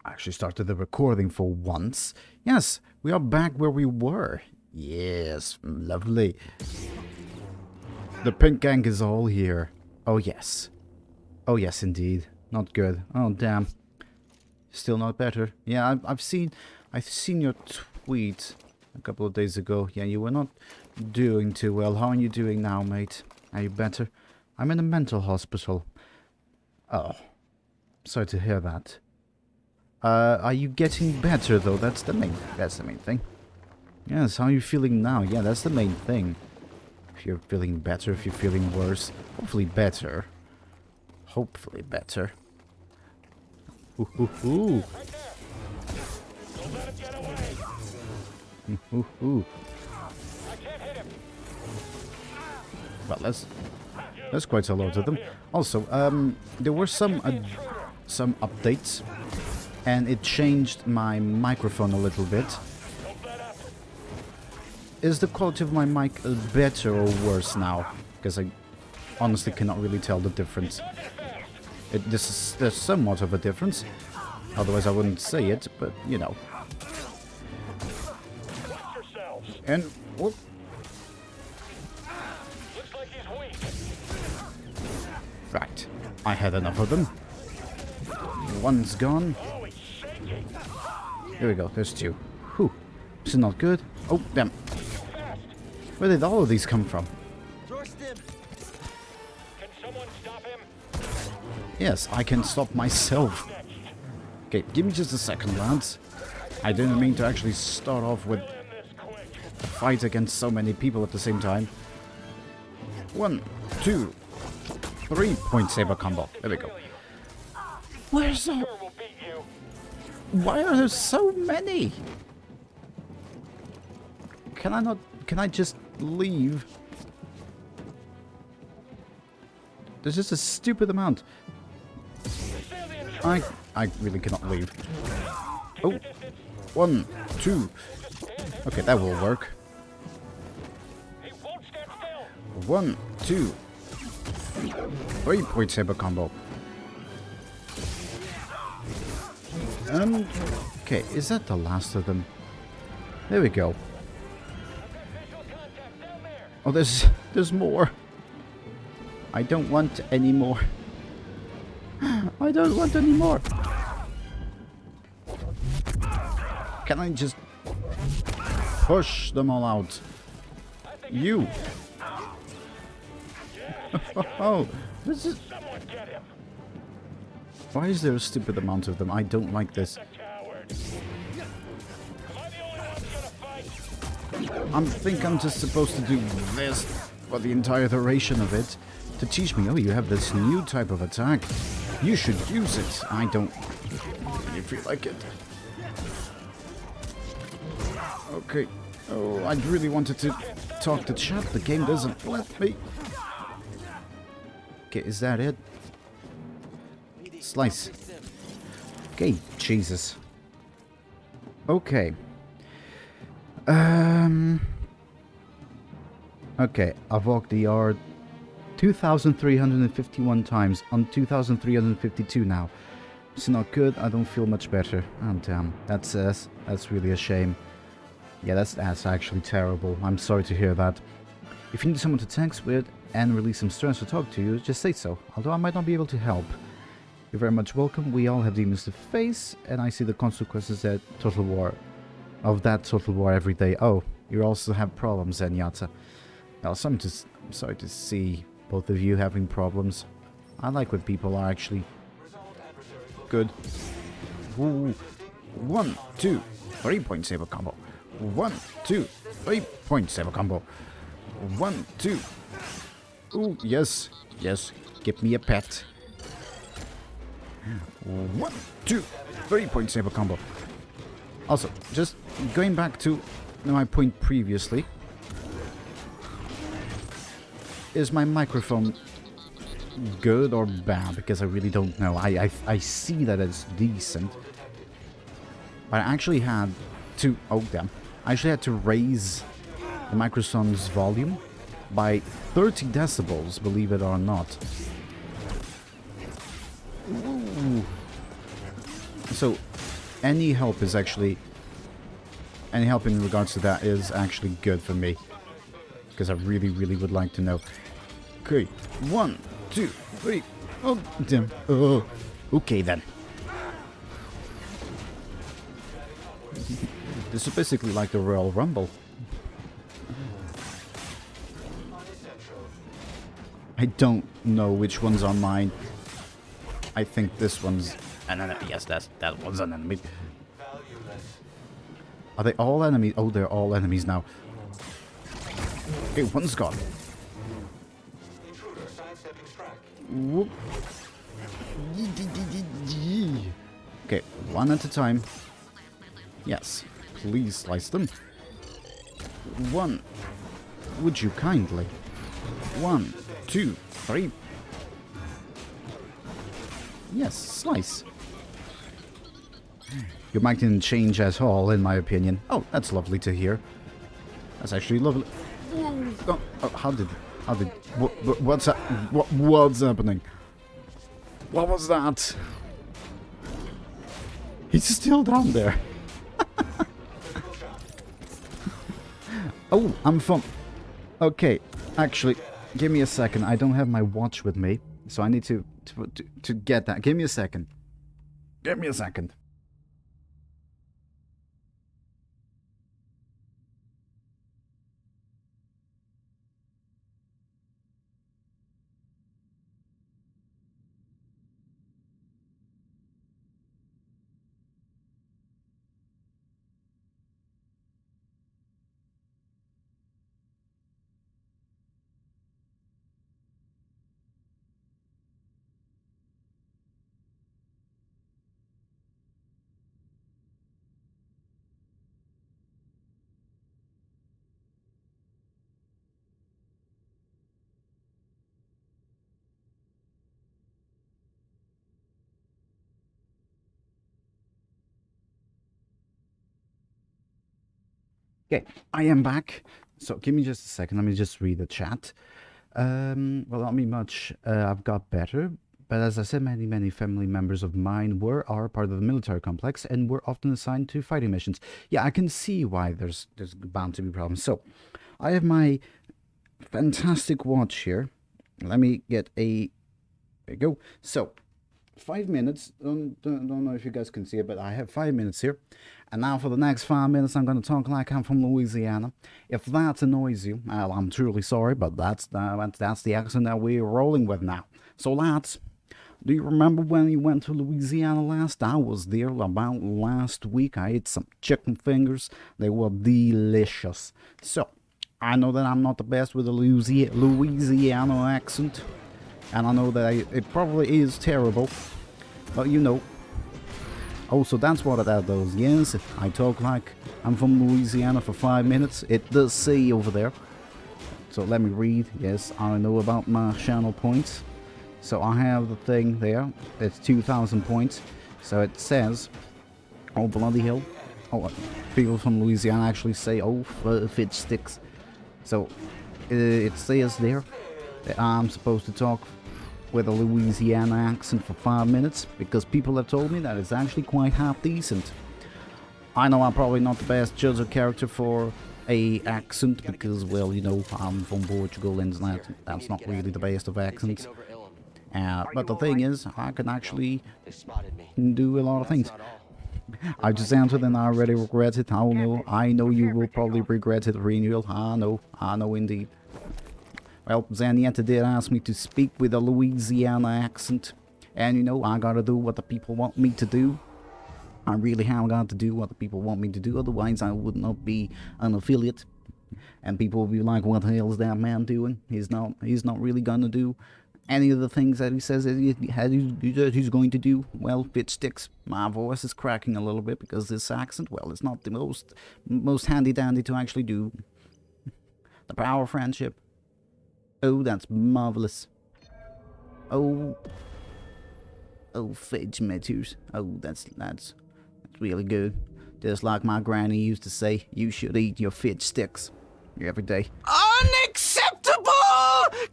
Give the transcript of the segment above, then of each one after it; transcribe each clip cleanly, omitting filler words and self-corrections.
I actually started the recording for once. Yes, we are back where we were. Yes, lovely. The pink gang is all here. Oh yes. Oh yes, indeed. Not good. Oh damn. Still not better. Yeah, I've seen your tweet a couple of days ago. Yeah, you were not doing too well. How are you doing now, mate? Are you better? I'm in a mental hospital. Oh, sorry to hear that. Are you getting better though? That's the main thing. Yes, how are you feeling now? Yeah, that's the main thing. If you're feeling better, if you're feeling worse, hopefully better. Hopefully better. Ooh, ooh, ooh. Ooh, ooh. Well, there's quite a lot of them. Also, there were some updates, and it changed my microphone a little bit. Is the quality of my mic better or worse now? Because I honestly cannot really tell the difference. There's somewhat of a difference. Otherwise I wouldn't say it, but you know. And whoop. Right. I had enough of them. One's gone. Here we go, there's two. Whew. This is not good. Oh, damn. Where did all of these come from? Yes, I can stop myself. Okay, give me just a second, lads. I didn't mean to actually start off with a fight against so many people at the same time. 1, 2, 3 point saber combo. There we go. Where's all... Why are there so many? Can I not... Can I just leave? There's just a stupid amount. I really cannot leave. Oh, 1, 2. Okay, that will work. 1, 2, 3 point saber combo. Okay, is that the last of them? There we go. Oh, there's more. I don't want any more. I don't want any more. Can I just push them all out? You. Oh, this is... Why is there a stupid amount of them? I don't like this. I think I'm just supposed to do this for the entire duration of it to teach me, oh, you have this new type of attack. You should use it. I don't really feel like it. Okay. Oh, I really wanted to talk to chat. The game doesn't let me. Okay, is that it? Slice. Okay, Jesus. Okay. Okay, I've walked the yard 2,351 times on 2,352 now. It's not good. I don't feel much better. Oh damn, that's really a shame. Yeah, that's actually terrible. I'm sorry to hear that. If you need someone to text with and release some stress or talk to you, just say so. Although I might not be able to help. You're very much welcome. We all have demons to face, and I see the consequences of that total war every day. Oh, you also have problems, Zenyatta. Well, I'm sorry to see both of you having problems. I like when people are actually good. Ooh. 1, 2, 3 point saber combo. 1, 2, 3 point saber combo. 1, 2. Ooh, yes, yes. Give me a pet. 1, 2, 3 point saber combo. Also, just going back to my point previously. Is my microphone good or bad? Because I really don't know. I see that it's decent. But I actually had to... Oh, damn. I actually had to raise the microphone's volume by 30 decibels, believe it or not. Ooh. So, any help is actually... Any help in regards to that is actually good for me. Because I really, really would like to know. Okay, 1, 2, 3. Oh, damn. Oh, okay then. This is basically like the Royal Rumble. I don't know which ones are mine. I think this one's an enemy. Yes, that one's an enemy. Are they all enemies? Oh, they're all enemies now. Okay, one's gone. Whoop. Okay, one at a time. Yes, please slice them. One. Would you kindly? 1, 2, 3. Yes, slice. Your mic didn't change at all, in my opinion. Oh, that's lovely to hear. That's actually lovely. Oh, what's that? What's happening? What was that? He's still down there. Oh, I'm from... Okay, actually, give me a second. I don't have my watch with me, so I need to get that. Give me a second. Give me a second. Okay, I am back. So give me just a second. Let me just read the chat. Well, not me much. I've got better. But as I said, many family members of mine are part of the military complex and were often assigned to fighting missions. Yeah, I can see why there's bound to be problems. So, I have my fantastic watch here. Let me get a... There you go. So, 5 minutes. Don't know if you guys can see it, but I have 5 minutes here. And now for the next 5 minutes, I'm going to talk like I'm from Louisiana. If that annoys you, well, I'm truly sorry, but that's the accent that we're rolling with now. So, lads, do you remember when you went to Louisiana last? I was there about last week. I ate some chicken fingers. They were delicious. So, I know that I'm not the best with a Louisiana accent. And I know that it probably is terrible. But you know. Oh, so that's what that does. Yes, I talk like I'm from Louisiana for 5 minutes. It does say over there. So let me read. Yes, I know about my channel points. So I have the thing there. It's 2,000 points. So it says, oh bloody hell. Oh, people from Louisiana actually say, oh, fidge sticks. So it says there that I'm supposed to talk with a Louisiana accent for 5 minutes, because people have told me that it's actually quite half decent. I know I'm probably not the best judge of character for a accent, because, well, you know, I'm from Portugal and that's not really the best of accents. But the thing is, I can actually do a lot of things. I just answered and I already regret it. I know you will probably regret it, Renewal. I know indeed. Well, Zanietta did ask me to speak with a Louisiana accent. And you know, I gotta do what the people want me to do. I really have got to do what the people want me to do, otherwise I would not be an affiliate. And people will be like, what the hell is that man doing? He's not really gonna do any of the things that he says that he's going to do. Well, it sticks. My voice is cracking a little bit because this accent, well, it's not the most handy-dandy to actually do. The power of friendship. Oh, that's marvelous. Oh, fidge matters. Oh, that's really good. Just like my granny used to say, you should eat your fidge sticks every day. Unacceptable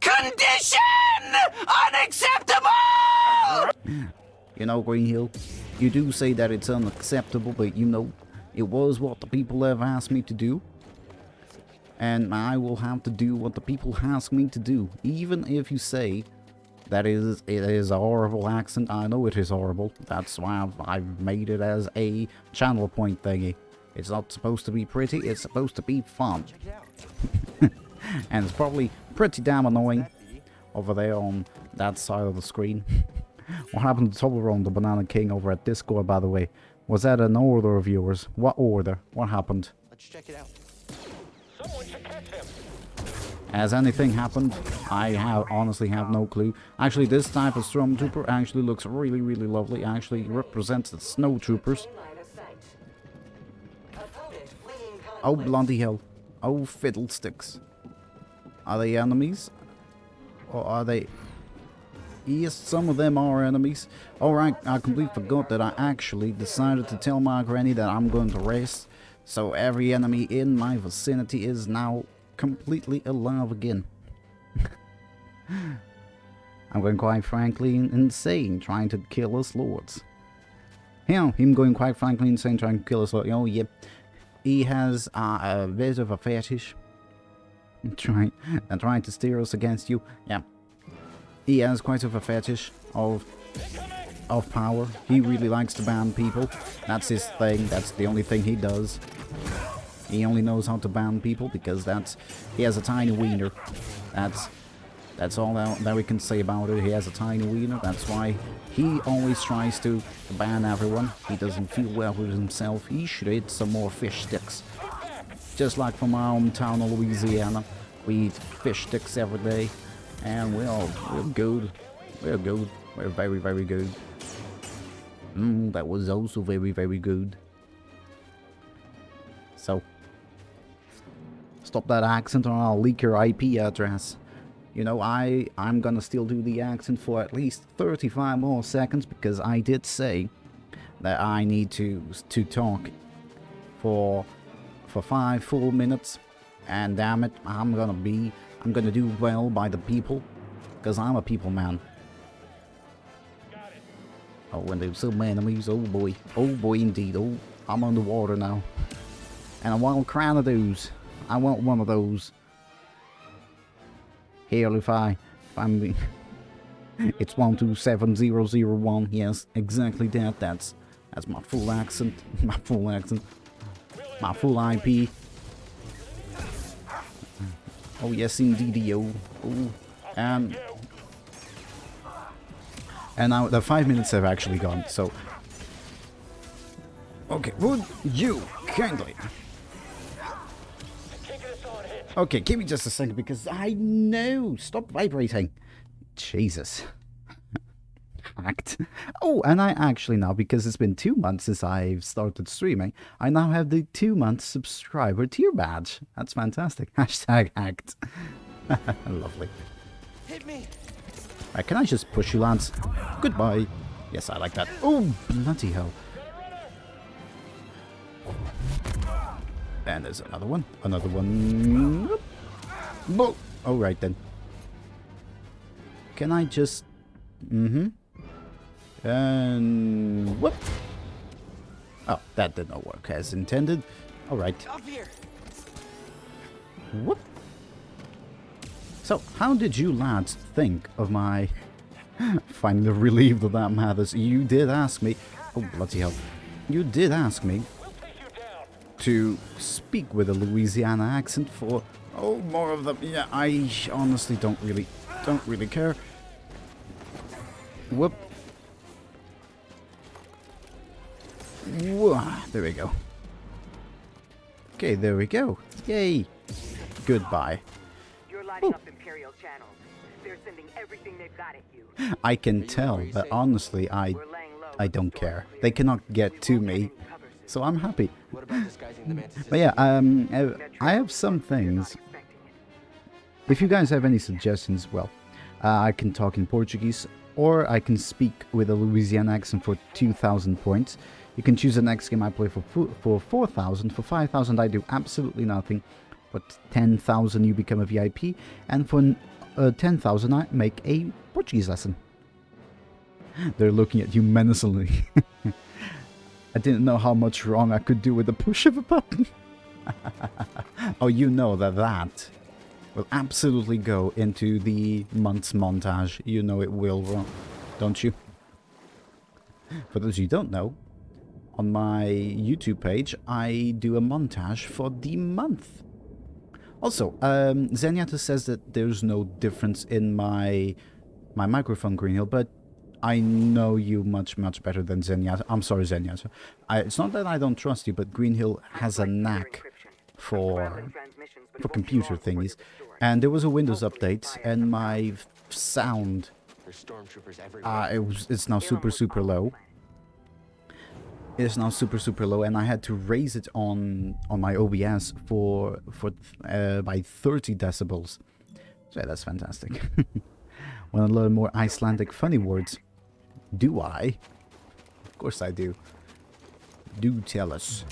condition! Unacceptable! You know, Green Hill, You do say that it's unacceptable, but you know, it was what the people have asked me to do. And I will have to do what the people ask me to do. Even if you say that it is a horrible accent. I know it is horrible. That's why I've made it as a channel point thingy. It's not supposed to be pretty, it's supposed to be fun. And it's probably pretty damn annoying over there on that side of the screen. What happened to Toblerone, the Banana King, over at Discord, by the way? Was that an order of yours? What order? What happened? Let's check it out. Has anything happened? I honestly have no clue. Actually, this type of stormtrooper actually looks really, really lovely. Actually represents the snow troopers. Oh, bloody hell. Oh, fiddlesticks. Are they enemies? Or are they... Yes, some of them are enemies. Alright, I completely forgot that I actually decided to tell my granny that I'm going to rest. So every enemy in my vicinity is now completely alive again. I'm going quite frankly insane trying to kill us lords. Yeah, him going quite frankly insane trying to kill us lords. Oh, yep. He has a bit of a fetish. Trying to steer us against you. Yeah. He has quite of a fetish of power. He really likes to ban people. That's his thing. That's the only thing he does. He only knows how to ban people because he has a tiny wiener. That's all that we can say about it. He has a tiny wiener. That's why he always tries to ban everyone. He doesn't feel well with himself. He should eat some more fish sticks. Just like from our hometown of Louisiana, we eat fish sticks every day, and we're good. We're good. We're very, very good. That was also very, very good. So, stop that accent or I'll leak your IP address. You know, I'm gonna still do the accent for at least 35 more seconds because I did say that I need to talk for 5 full minutes, and damn it, I'm gonna do well by the people because I'm a people man. Oh, when there's so many enemies, oh boy indeed. Oh, I'm underwater now. And I want a crown of those. I want one of those. Here, if I'm being... It's 127001. Yes, exactly that. That's my full accent. My full accent. My full IP. Oh yes, indeed. Oh. And now the 5 minutes have actually gone. So. Okay, would you kindly? Okay, give me just a second because I know. Stop vibrating. Jesus. Hacked. Oh, and I actually now, because it's been 2 months since I've started streaming, I now have the 2-month subscriber tier badge. That's fantastic. Hashtag hacked. Lovely. Hit me. Right, can I just push you, lads? Goodbye. Yes, I like that. Oh, bloody hell. And there's another one. Another one. Oh, right then. Can I just... And... whoop. Oh, that did not work as intended. Alright. Up here. Whoop. So, how did you lads think of my... Finally relieved of that matters. You did ask me... Oh, bloody hell. You did ask me to speak with a Louisiana accent for... Oh, more of them. Yeah, I honestly don't really care. Whoop. Whoa, there we go. Okay, there we go. Yay. Goodbye. You're lighting up Imperial channels. They're sending everything they've got at you. I can tell, but honestly, I don't care. They cannot get to me, so I'm happy. What about disguising the mantis? But yeah, I have some things. If you guys have any suggestions, well, I can talk in Portuguese, or I can speak with a Louisiana accent for 2,000 points. You can choose the next game I play for 4,000. For 5,000 I do absolutely nothing. For 10,000 you become a VIP, and for 10,000 I make a Portuguese lesson. They're looking at you menacingly. I didn't know how much wrong I could do with the push of a button. Oh, you know that will absolutely go into the month's montage. You know it will, don't you? For those you don't know, on my YouTube page, I do a montage for the month. Also, Zenyatta says that there's no difference in my microphone, Greenhill, but I know you much better than Zenyatta. I'm sorry, Zenyatta. It's not that I don't trust you, but Greenhill has a knack for computer thingies. And there was a Windows update, and my sound, There's stormtroopers everywhere. it's now super low. It's now super low, and I had to raise it on my OBS by 30 decibels. So yeah, that's fantastic. Want to learn more Icelandic funny words? Do I? Of course I do. Do tell us.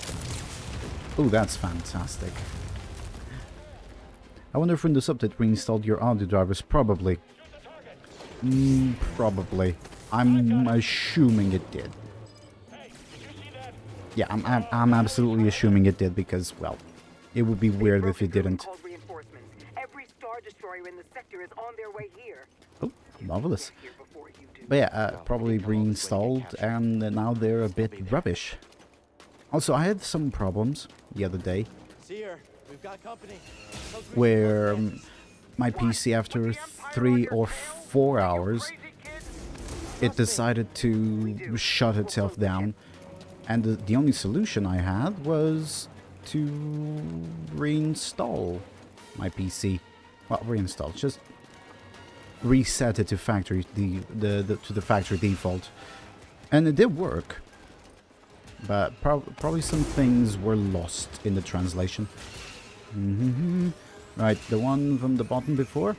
Oh, that's fantastic. I wonder if Windows Update reinstalled your audio drivers. Probably. Probably. I'm assuming it did. Yeah, I'm absolutely assuming it did because, well, it would be weird if it didn't. Every Star Destroyer in the sector is on their way here. Oh, marvelous. But yeah, probably reinstalled, and now they're a bit rubbish. Also, I had some problems the other day See her. We've got company. where my PC, after 3 or 4 hours, it decided to shut itself down. And the only solution I had was to reinstall my PC. Well, reinstall, just reset it to factory to the factory default, and it did work. But probably some things were lost in the translation. Right, the one from the bottom before.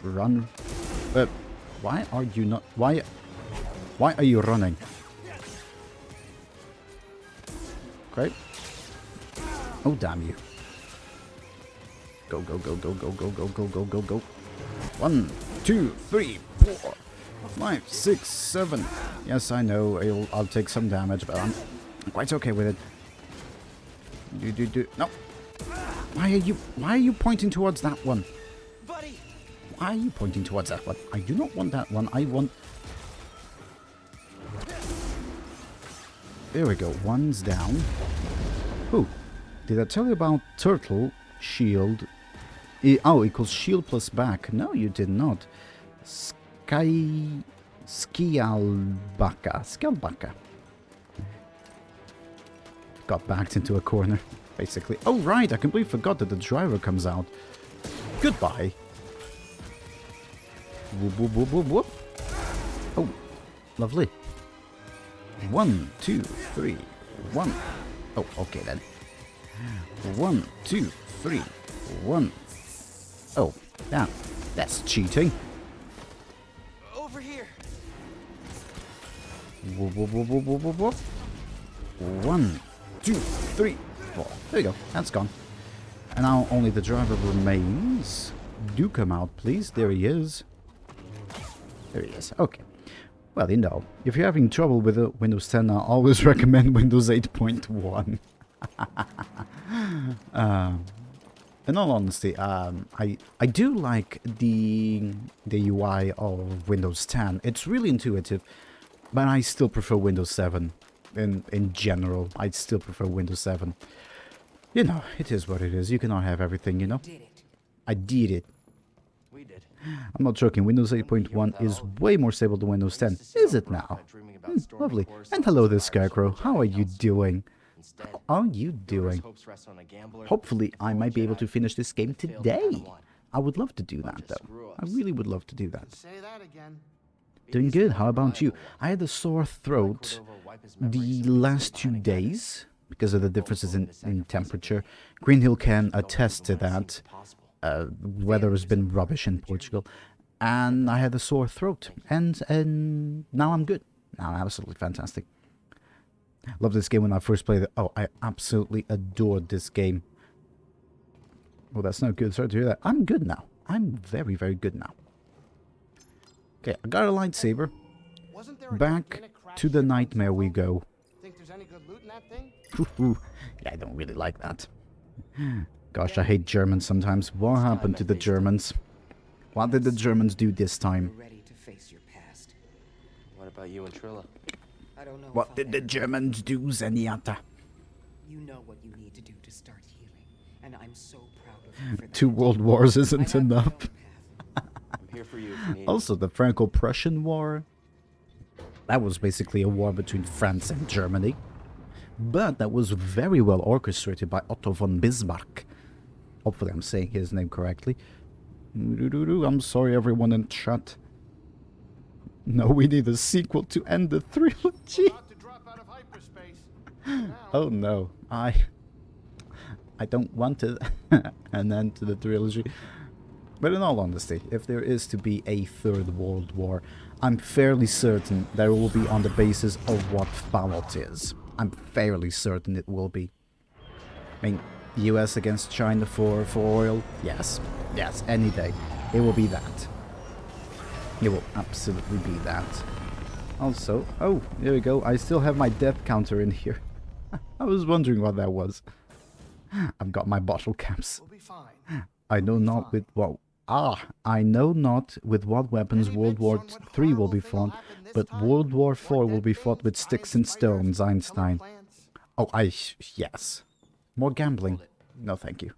Run. But why are you not? Why are you running? Okay. Oh, damn you. Go. 1, 2, 3, 4, 5, 6, 7. Yes, I know. I'll take some damage, but I'm quite okay with it. No. Why are you pointing towards that one? Buddy. Why are you pointing towards that one? I do not want that one. I want... There we go. One's down. Oh, did I tell you about turtle, shield... equals shield plus back. No, you did not. Skjalbaka. Got backed into a corner, basically. Oh, right, I completely forgot that the driver comes out. Goodbye. Whoop. Oh, lovely. 1, 2, 3, 1. Oh, okay then. 1, 2, 3, 1. Oh, that's cheating. Over here. Whoop. 1, 2, 3, 4. There you go. That's gone. And now only the driver remains. Do come out, please. There he is. There he is. Okay. Well, you know, if you're having trouble with Windows 10, I always recommend Windows 8.1. In all honesty, I do like the UI of Windows 10. It's really intuitive, but I still prefer Windows 7. In general, I still prefer Windows 7. You know, it is what it is. You cannot have everything, you know. I did it. We did. I'm not joking. Windows 8.1 is way more stable than Windows 10. Is it now? Lovely. And hello there, Scarecrow. How are you doing? How are you doing? Hopefully, I might be able to finish this game today. I would love to do that, though. I really would love to do that. Say that again. Doing good. How about you? I had a sore throat the last 2 days because of the differences in temperature. Greenhill can attest to that. Weather has been rubbish in Portugal. And I had a sore throat. And now I'm good. Now I'm absolutely fantastic. Loved this game when I first played it. Oh, I absolutely adored this game. Oh, that's not good. Sorry to hear that. I'm good now. I'm very good now. Okay, I got a lightsaber. Wasn't there a Back gigantic To the nightmare we go. Think there's any good loot in that thing? Yeah, I don't really like that. Gosh, I hate Germans sometimes. What happened to the Germans? What did the Germans do this time? Ready to face your past. What about you and Trilla? I don't know. What did the Germans do, Zenyatta? You know what you need to do to start healing, and I'm so proud of you for that. 2 world wars I isn't have my enough. own path. I'm here for you if you need Also, the Franco-Prussian War. That was basically a war between France and Germany. But that was very well orchestrated by Otto von Bismarck. Hopefully I'm saying his name correctly. I'm sorry everyone in chat. No, we need a sequel to end the trilogy. About to drop out of hyperspace. Now, Oh no, I don't want it an end to the trilogy. But in all honesty, if there is to be a 3rd World War, I'm fairly certain that it will be on the basis of what Fallout is. I'm fairly certain it will be. I mean, US against China for oil? Yes. Yes, any day. It will be that. It will absolutely be that. Also, oh, there we go. I still have my death counter in here. I was wondering what that was. I've got my bottle caps. we'll be fine. I know not with what... I know not with what weapons World War III will be fought, but World War IV will be fought with sticks and stones, Einstein. Oh, yes. More gambling. No, thank you.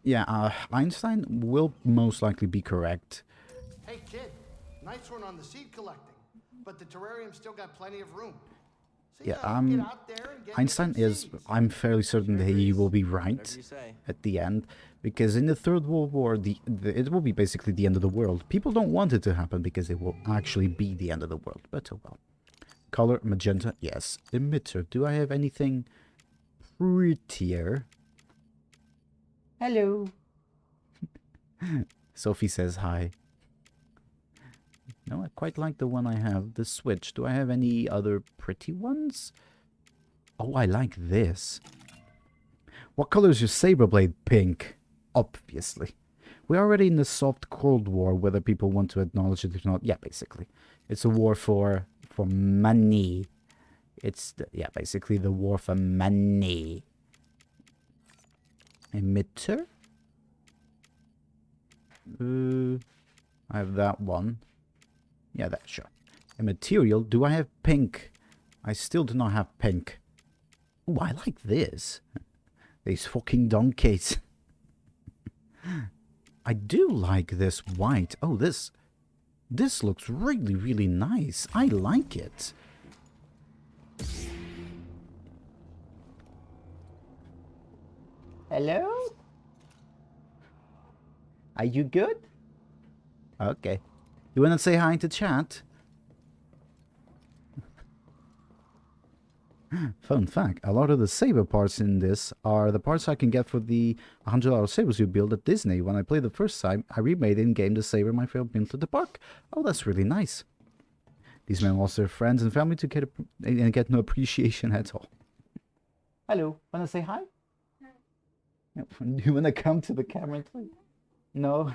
Yeah, Einstein will most likely be correct. Hey kid, nice one on the seed collecting, but the terrarium's still got plenty of room. So, Yeah, get out there and get Einstein me some is... seeds. I'm fairly certain that he will be Whatever right you say. at the end, because in the 3rd World War, it will be basically the end of the world. People don't want it to happen because it will actually be the end of the world, but oh well. Color, magenta, yes. Emitter, do I have anything prettier? Hello. Sophie says hi. No, I quite like the one I have, the Switch. Do I have any other pretty ones? Oh, I like this. What color is your saber blade? Pink. Obviously. We're already in the soft Cold War, whether people want to acknowledge it or not. Yeah, basically. It's a war for money. It's, yeah, basically the war for money. Emitter? I have that one. Yeah, that, sure. A material, do I have pink? I still do not have pink. Oh, I like this. These fucking donkeys. I do like this white. Oh, this looks really, really nice. I like it. Hello? Are you good? Okay. You wanna say hi to chat? Fun fact, a lot of the saber parts in this are the parts I can get for the $100 sabers you build at Disney. When I played the first time, I remade in-game the saber my friend built at the park. Oh, that's really nice. These men lost their friends and family to get no appreciation at all. Hello, wanna say hi? No. Do you wanna come to the camera, please? No?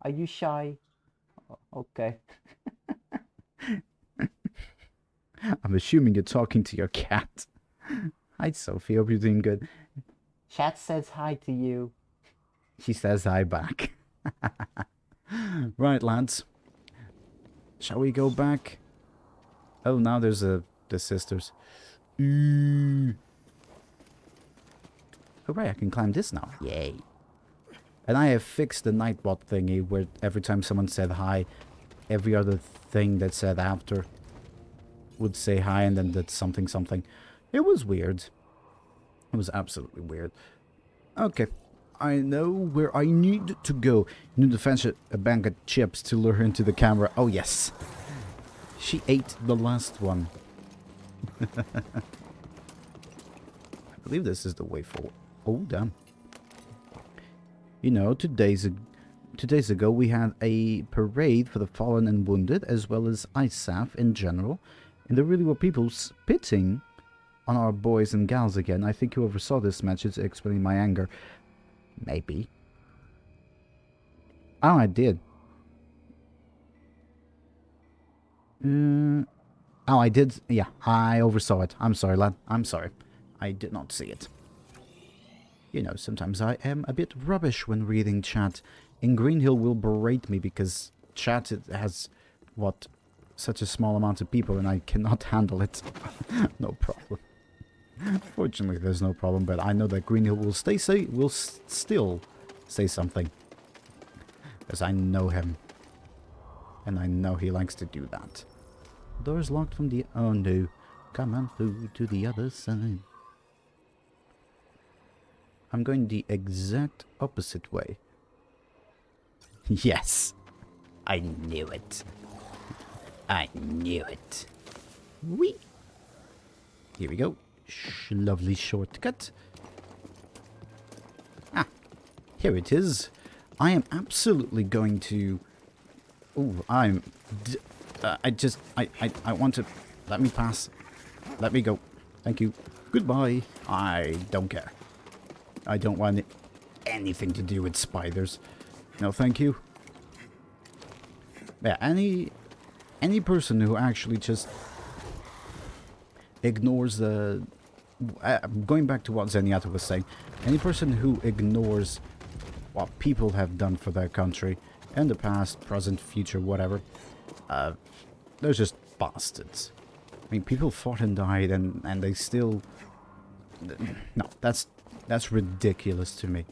Are you shy? Okay. I'm assuming you're talking to your cat. Hi, Sophie. Hope you're doing good. Chat says hi to you. She says hi back. Right, lads. Shall we go back? Oh, now there's the sisters. Hooray, I can climb this now. Yay. And I have fixed the Nightbot thingy where every time someone said hi, every other thing that said after would say hi and then did something something. It was weird. It was absolutely weird. Okay. I know where I need to go. You need to fetch a bag of chips to lure her into the camera. Oh yes. She ate the last one. I believe this is the way forward. Oh damn. You know, 2 days ago we had a parade for the fallen and wounded, as well as ISAF in general. And there really were people spitting on our boys and gals again. I think whoever saw this match is explaining my anger. Maybe. Oh, I did. Oh, I did. Yeah, I oversaw it. I'm sorry, lad. I'm sorry. I did not see it. You know, sometimes I am a bit rubbish when reading chat. In Greenhill will berate me because chat has, what, such a small amount of people and I cannot handle it. No problem. Fortunately, there's no problem, but I know that Greenhill will still say something. Because I know him. And I know he likes to do that. Door's locked from the... Oh no. Come on through to the other side. I'm going the exact opposite way. Yes. I knew it. I knew it. Whee! Here we go. Lovely shortcut. Ah. Here it is. I am absolutely going to... Oh, I want to... Let me pass. Let me go. Thank you. Goodbye. I don't care. I don't want anything to do with spiders. No, thank you. Yeah, any person who actually just ignores the... going back to what Zenyatta was saying, any person who ignores what people have done for their country in the past, present, future, whatever, they're just bastards. I mean, people fought and died and they still... No, that's ridiculous to me.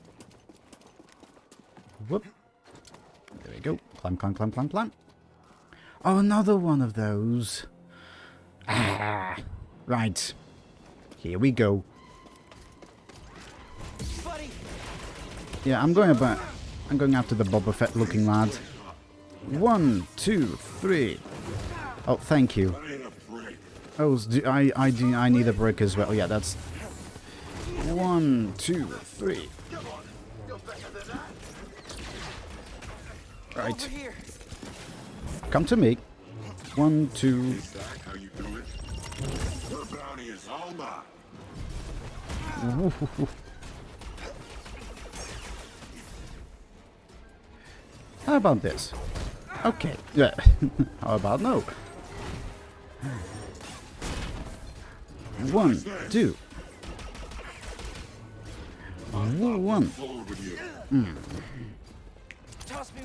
Whoop. There we go. Climb, climb, climb, climb, climb. Oh, another one of those. Ah, right. Here we go. Yeah, I'm going after the Boba Fett looking lad. 1, 2, 3. Oh, thank you. Oh, I need a brick as well. Yeah, that's 1, 2, 3. Right. Come to me. 1, 2. How about this? Okay. Yeah. How about no? 1, 2. 1.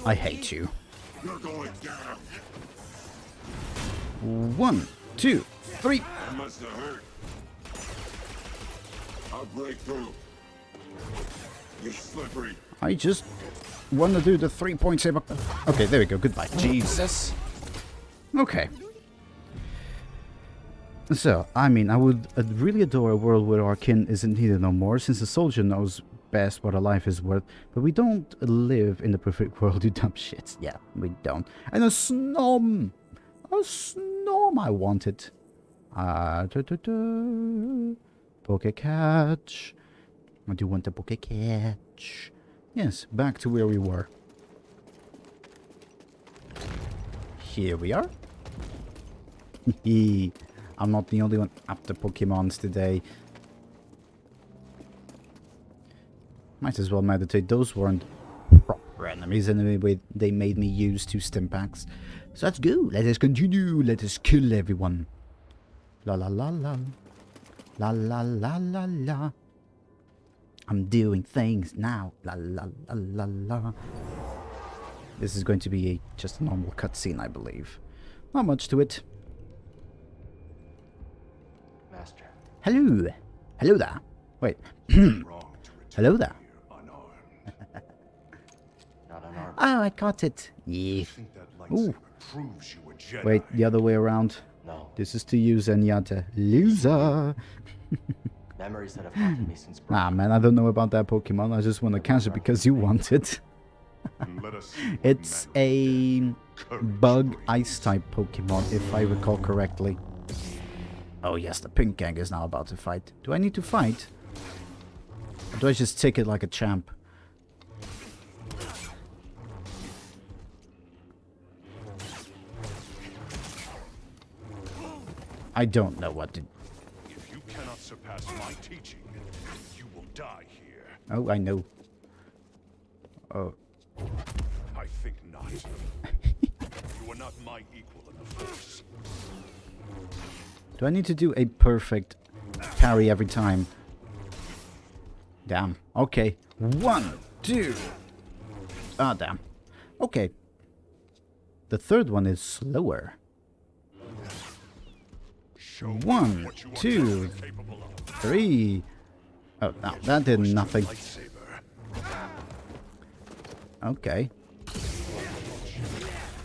I hate you. 1, 2, 3. Must have hurt. I'll break through. You're slippery. I just want to do the 3-point saber. Okay, there we go. Goodbye. Jesus. Okay. So, I mean, I would really adore a world where our kin isn't needed no more, since the soldier knows best what a life is worth. But we don't live in the perfect world, you dumb shits. Yeah, we don't. And a snom! A snom I wanted. Poke catch. I do want a poke catch. Yes, back to where we were. Here we are. I'm not the only one after Pokemons today. Might as well meditate. Those weren't proper enemies anyway. They made me use 2 stim packs. So let's go. Let us continue. Let us kill everyone. La la la la. La la la la la. I'm doing things now. La la la la la. This is going to be just a normal cutscene, I believe. Not much to it. Master. Hello. Hello there. Wait. Hello there. Not unarmed. Oh, I caught it. Yeah. Think that Ooh. lightsaber proves you a Jedi. Wait, the other way around. No. This is to you, Zenyatta. Loser. Memories that have haunted me since birth. Nah, man, I don't know about that Pokemon. I just want to catch it because you want it. Let us see what It's manner a of courage bug brings. ice type Pokemon, if I recall correctly. Oh yes, the pink gang is now about to fight. Do I need to fight? Or do I just take it like a champ? I don't know what to... If you cannot surpass my teaching, you will die here. Oh, I know. Oh. I think not. You are not my equal in the Force. Do I need to do a perfect parry every time? Damn. Okay. 1, 2. Ah, damn. Okay. The third one is slower. Show me 1, what you are 2, truly capable of. 3. Oh, no, that did nothing. Lightsaber. Okay.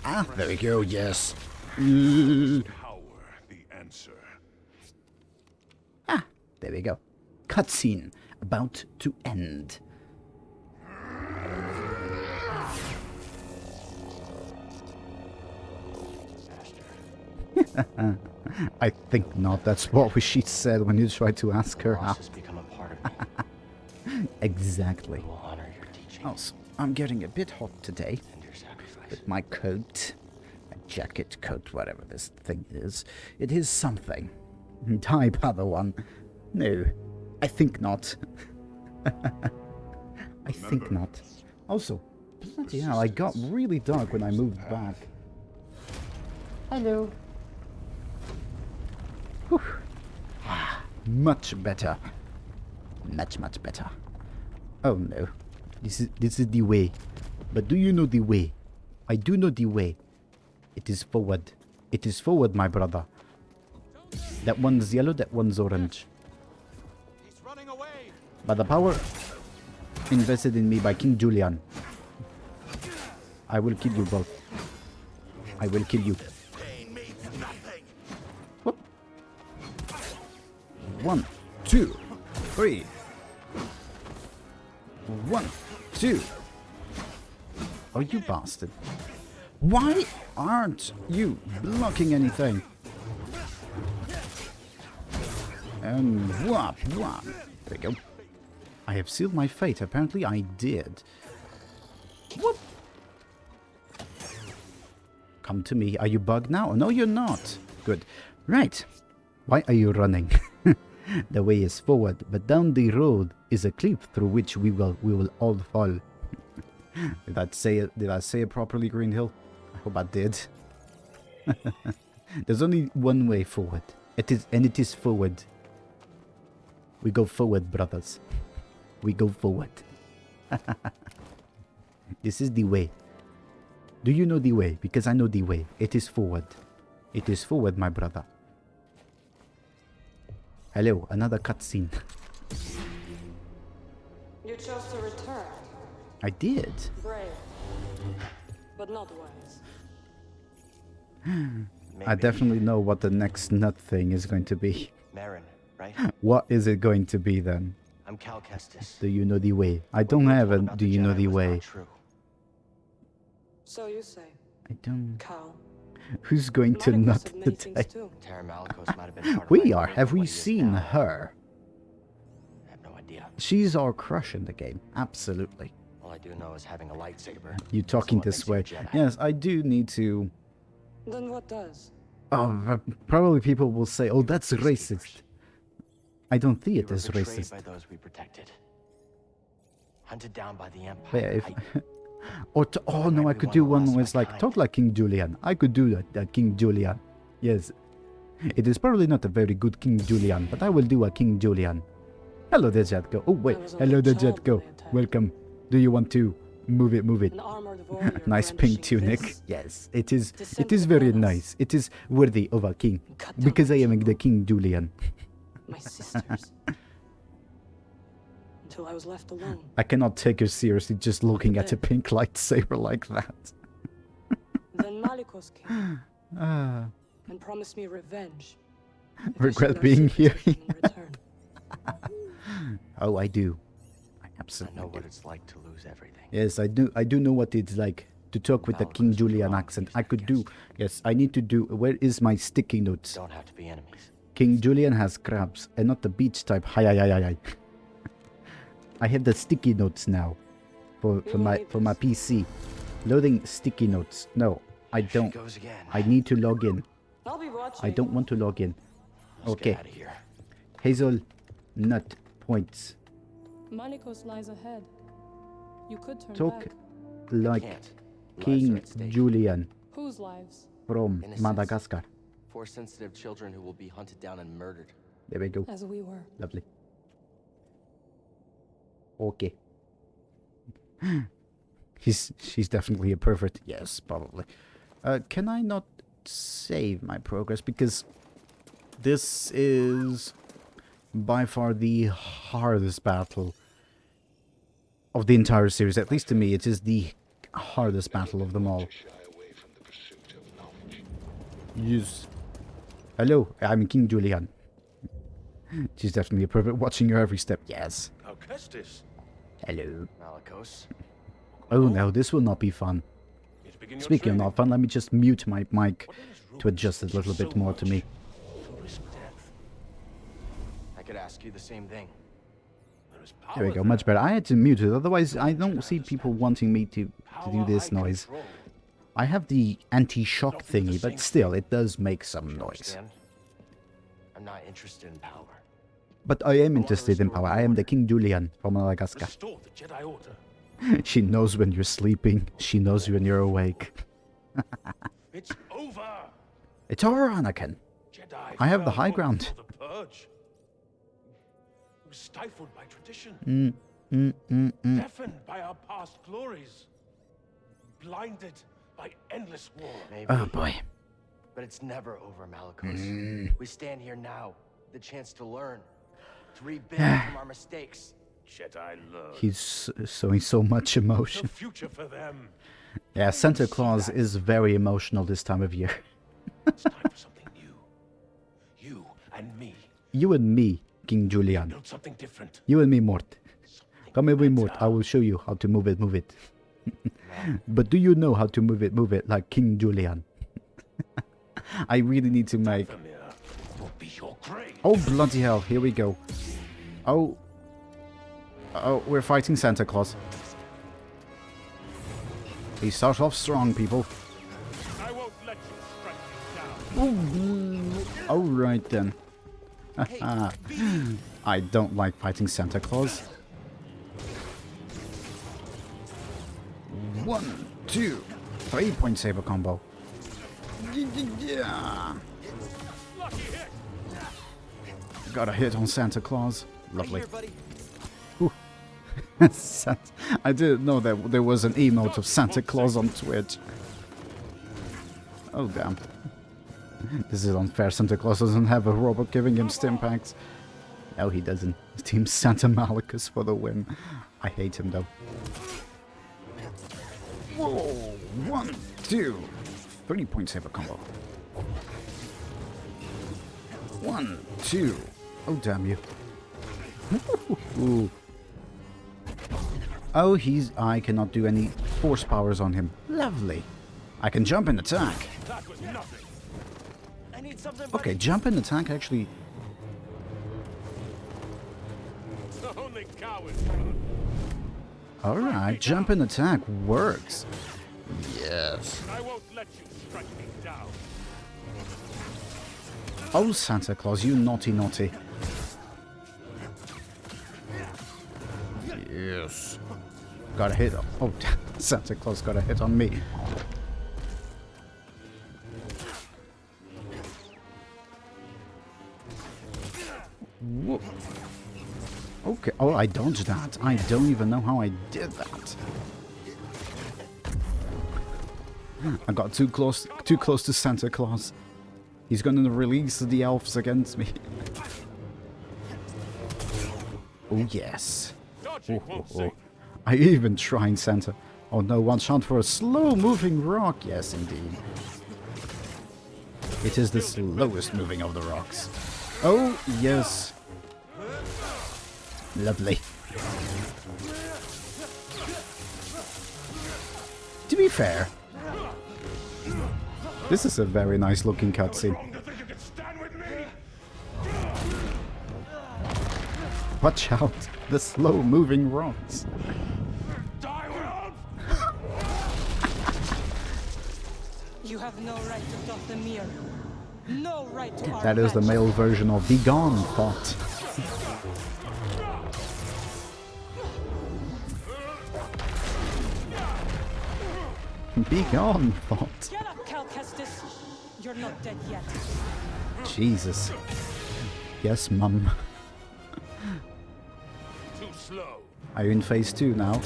Ah, there we go, yes. Power the answer. Ah, there we go. Cutscene about to end. I think not. That's what she said when you tried to ask her Loss out. has become a part of me. Exactly. We will honor your teaching Also, I'm getting a bit hot today and your sacrifice. with my coat. A jacket, coat, whatever this thing is. It is something. Type other one. No, I think not. I think not. Also, bloody hell, I got really dark when I moved back. Hello. Whew. Ah, much better. Much better. Oh no. This is the way. But do you know the way? I do know the way. It is forward. It is forward, my brother. That one's yellow, that one's orange. He's running away. By the power invested in me by King Julian, I will kill you both. I will kill you. Pain means nothing. Whoop. 1, 2, 3. 1, 2. Oh, you bastard. Why aren't you blocking anything? And whop, whop. There we go. I have sealed my fate. Apparently I did. Whoop. Come to me. Are you bugged now? No, you're not. Good. Right. Why are you running? The way is forward, but down the road is a cliff through which we will all fall. Did I say it properly, Green Hill? I hope I did. There's only one way forward. It is forward. We go forward, brothers. We go forward. This is the way. Do you know the way? Because I know the way. It is forward. It is forward, my brother. Hello, another cutscene. You chose to return. I did. Brave, but not wise. I definitely know what the next nut thing is going to be. Marin, right? What is it going to be then? I'm Cal Kestis. Do you know the way? I don't have a do you know the way. So you say, I don't. Cal. Who's going to Monica nut said many today? things too. Tara Malikos might have been part of We my are. motive, Have but we what he is seen now, her? I have no idea. She's our crush in the game. Absolutely. All I do know is having a lightsaber. You That's talking what this makes you a way? Jedi. Yes, I do need to. Then what does? Oh, probably people will say, "Oh, that's Peacekeepers. racist." I don't see We it were as betrayed racist. by those we protected. Hunted down by the Empire. Yeah, oh no, I could do one where it's like talk like King Julian. I could do that, King Julian. Yes, it is probably not a very good King Julian, but I will do a King Julian. Hello there, Jetko. Oh wait, I was only hello a there, child when Jetko. they attacked. Welcome. Do you want to move it? Move it. An armored warrior. Nice pink brandishing tunic. fists. Yes, it is. It Descended is very upon us. nice. It is worthy of a king Cut down because my I am people, the King Julian. my sisters. Until I was left alone. I cannot take you seriously just looking at a pink lightsaber like that. Then Malikos came Ah, and promised me revenge. if I regret showed our being here. secrets in return. Oh, I do. I I absolutely know do. what it's like to lose everything. Yes, I do. I do know what it's like to talk with the Malikos King was Julian wrong, accent. he's I that could do. guest. Yes, I need to do. Where is my sticky notes? Don't have to be enemies. King Julian has crabs and not the beach type. Hi, hi, hi, hi, hi. I have the sticky notes now for my PC. Loading sticky notes. No, I Here she don't. goes again. I need to log in. I'll be watching. I don't want to log in. Let's Okay. get out of here. Hazel nut points. Malikos lies ahead. You could turn Talk back. like Can't. Lives are King at stake. Julian Whose lives? from Innocence. Madagascar. Force sensitive children who will be hunted down and murdered. There we go. As we were. Lovely. Okay. She's definitely a pervert. Yes, probably. Can I not save my progress? Because this is by far the hardest battle of the entire series. At least to me, it is the hardest battle of them all. Yes. Hello, I'm King Julian. She's definitely a pervert, watching your every step. Yes. Kestis. Hello. Malicos. Oh no, this will not be fun. Speaking of not fun, let me just mute my mic to adjust it a little bit more to me. I could ask you the same thing. There we go, much better. I had to mute it, otherwise I don't see people wanting me to do this noise. I have the anti-shock thingy, but still, it does make some noise. I'm not interested in power. But I am interested in power. I am the King Julian from Madagascar. Restore the Jedi Order. She knows when you're sleeping. She knows when you're awake. It's over. It's over, Anakin. Jedi I have the fell high for ground. The purge. It was stifled by tradition. Deafened by our past glories. Blinded by endless war. Maybe. Oh boy. But it's never over, Malicos. We stand here now, the chance to learn, to rebuild from our mistakes. Jedi learn. He's showing so much emotion. The future for them. Yeah, Santa Claus is very emotional this time of year. It's time for something new. You and me. You and me, King Julian. Build something different. You and me, Mort. Come here, Mort. I will show you how to move it, move it. But do you know how to move it like King Julian? I really need to make... Will be your grave. Oh, bloody hell. Here we go. Oh. Oh, we're fighting Santa Claus. He starts off strong, people. I won't let you strike me down. Alright then. I don't like fighting Santa Claus. 1, 2, 3 point saber combo. Yeah. Got a hit on Santa Claus. Lovely. Ooh. I didn't know that there was an emote of Santa Claus on Twitch. Oh damn. This is unfair. Santa Claus doesn't have a robot giving him stim packs. No, he doesn't. Team Santa Malicus for the win. I hate him though. Whoa! 1, 2, 3 point saber combo. 1, 2. Oh damn you! Ooh. Oh, I cannot do any force powers on him. Lovely. I can jump and attack. That was nothing. I need something. Okay, jump and attack actually. Only cowards. Alright, jump and attack works. Yes. I won't let you strike me down. Oh, Santa Claus, you naughty naughty. Yes. Got a hit. Oh, Santa Claus got a hit on me. Whoa. Okay. Oh, I dodged that. I don't even know how I did that. I got too close to Santa Claus. He's going to release the elves against me. Oh yes. Oh. I even tried Santa. Oh no, one shot for a slow-moving rock. Yes, indeed. It is the slowest moving of the rocks. Oh, yes. Lovely. To be fair, this is a very nice looking cutscene. Watch out, the slow-moving rocks. You have no right to doff the mirror. No right to our That is the match. male version of Be Gone, Thought. Be gone, Thought. Get up, Cal Kestis. you're not dead yet. Jesus. Yes, Mum. Too slow. Are you in phase 2 now?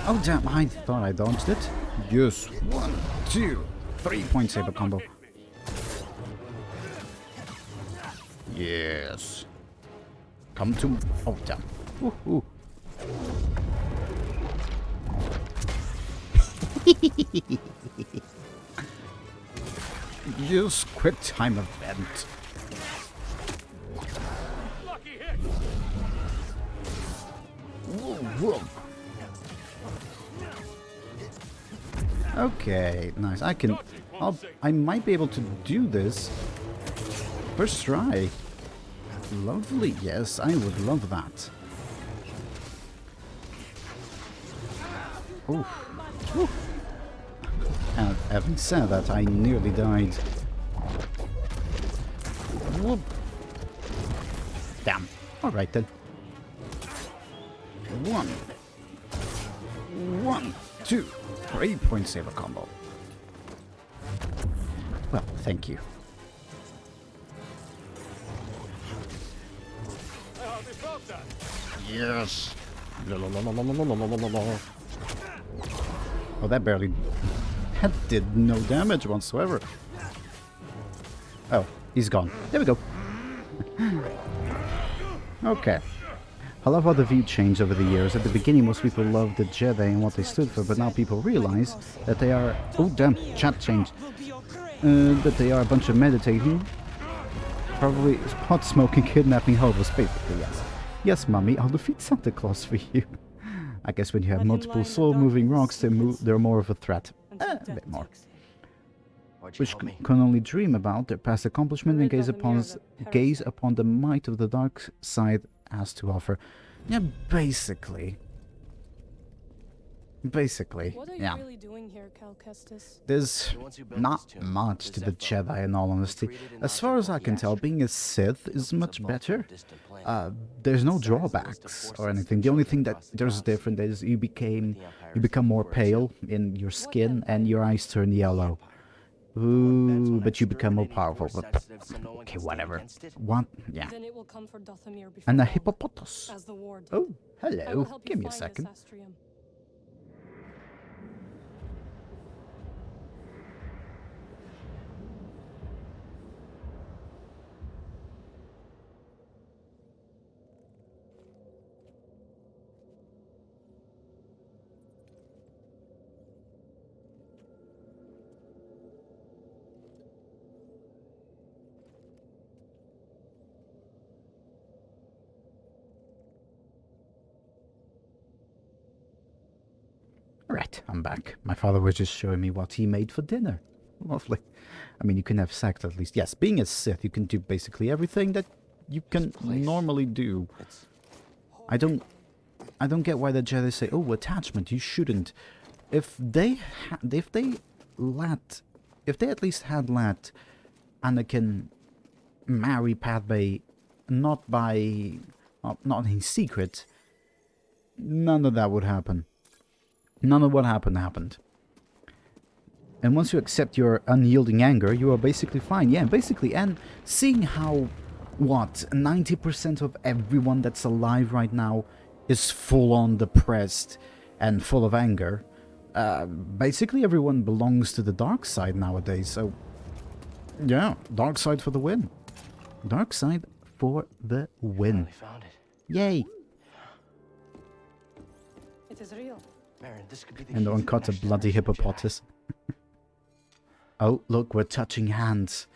Oh damn, I thought I dodged it. Yes. 1, 2, 3 point saber combo. Yes. Come to... Oh damn. Woohoo. Yes, quick time event. Lucky hit. Whoa. Okay, nice. I might be able to do this. First try. Lovely. Yes, I would love that. Oof. Oof. And having said that, I nearly died. Whoop. Damn. Alright then. 1, 2, 3 point saber combo. Well, thank you. I hardly felt that. Yes. Oh, that barely... That did no damage whatsoever. Oh, he's gone. There we go. Okay. I love how the view changed over the years. At the beginning, most people loved the Jedi and what they stood for, but now people realize that they are... Oh, damn, chat changed. That they are a bunch of meditating, probably pot smoking, kidnapping hobos, basically, yes. Yes, Mummy, I'll defeat Santa Claus for you. I guess when you have multiple soul-moving rocks, they're more of a threat. A bit more. Which can only dream about their past accomplishment and gaze upon the might of the dark side has to offer. Yeah, basically. What are you Yeah. really doing here, Cal Kestis? There's not much to the Jedi, in all honesty. As far as I can tell, being a Sith is much better. There's no drawbacks or anything. The only thing that there's different is you become more pale in your skin and your eyes turn yellow. Ooh, but you become more powerful. But okay, whatever. What? Yeah. Then it will come for Dothamir before And a long. hippopotamus. As the ward. Oh, I will hello. help you Give me a find this second. astrium. Right, I'm back. My father was just showing me what he made for dinner. Lovely. I mean, you can have sex at least. Yes, being a Sith, you can do basically everything that you can normally do. I don't get why the Jedi say, "Oh, attachment, you shouldn't." If they at least had let Anakin marry Padme, not in secret, none of that would happen. None of what happened. And once you accept your unyielding anger, you are basically fine. Yeah, basically. And seeing how, 90% of everyone that's alive right now is full-on depressed and full of anger. Basically everyone belongs to the dark side nowadays. So, yeah, dark side for the win. Dark side for the win. Finally found it. Yay. It is real. Baron, this could be the And no key one to the caught a next bloody generation of Jedi. hippopotamus. Oh, look, we're touching hands.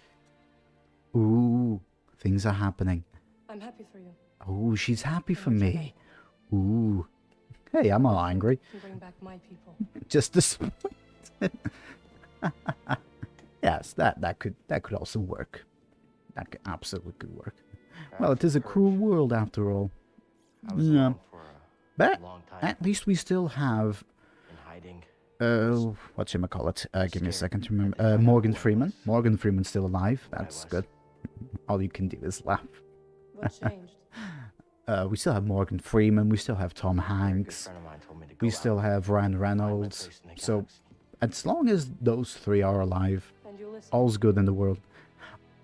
Ooh, things are happening. I'm happy for you. Oh, she's happy for me. Ooh. Hey, I'm not angry. To bring back my people. Just this. Yes, that could also work. That could absolutely could work. Well, it is a cruel world after all. I was Yeah. alone for But a long time. at least we still have In hiding. whatchamacallit, give me a second to remember, Morgan Freeman. Morgan Freeman's still alive, that's good. All you can do is laugh. What changed? We still have Morgan Freeman, we still have Tom A good Hanks, friend of mine told me to go we out, still have Ryan find my Reynolds, place in the so galaxy. as long as those three are alive, And you listen. all's good in the world.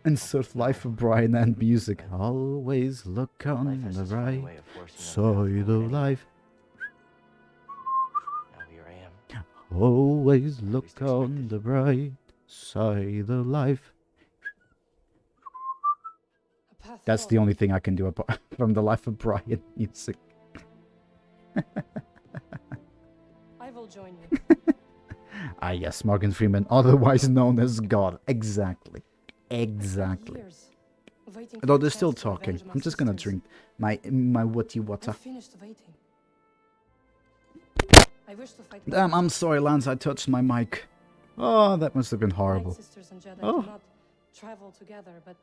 Insert Life of Brian and music. Always look on Life has the its funny right way of forcing us side of life. Now here I am. Always look Least on expected. the bright side of life. A path That's the forward. only thing I can do apart from the Life of Brian music. I will join you. Ah yes, Morgan Freeman, otherwise known as God. Exactly. Exactly. Years waiting for Though a they're chance still to talking. avenge my I'm just gonna sisters. drink my whatty I'm water. finished waiting. I wish to fight. Damn, I'm sorry, Lance, I touched my mic. Oh, that must have been horrible. Night sisters and Jedi Oh. do not travel together, but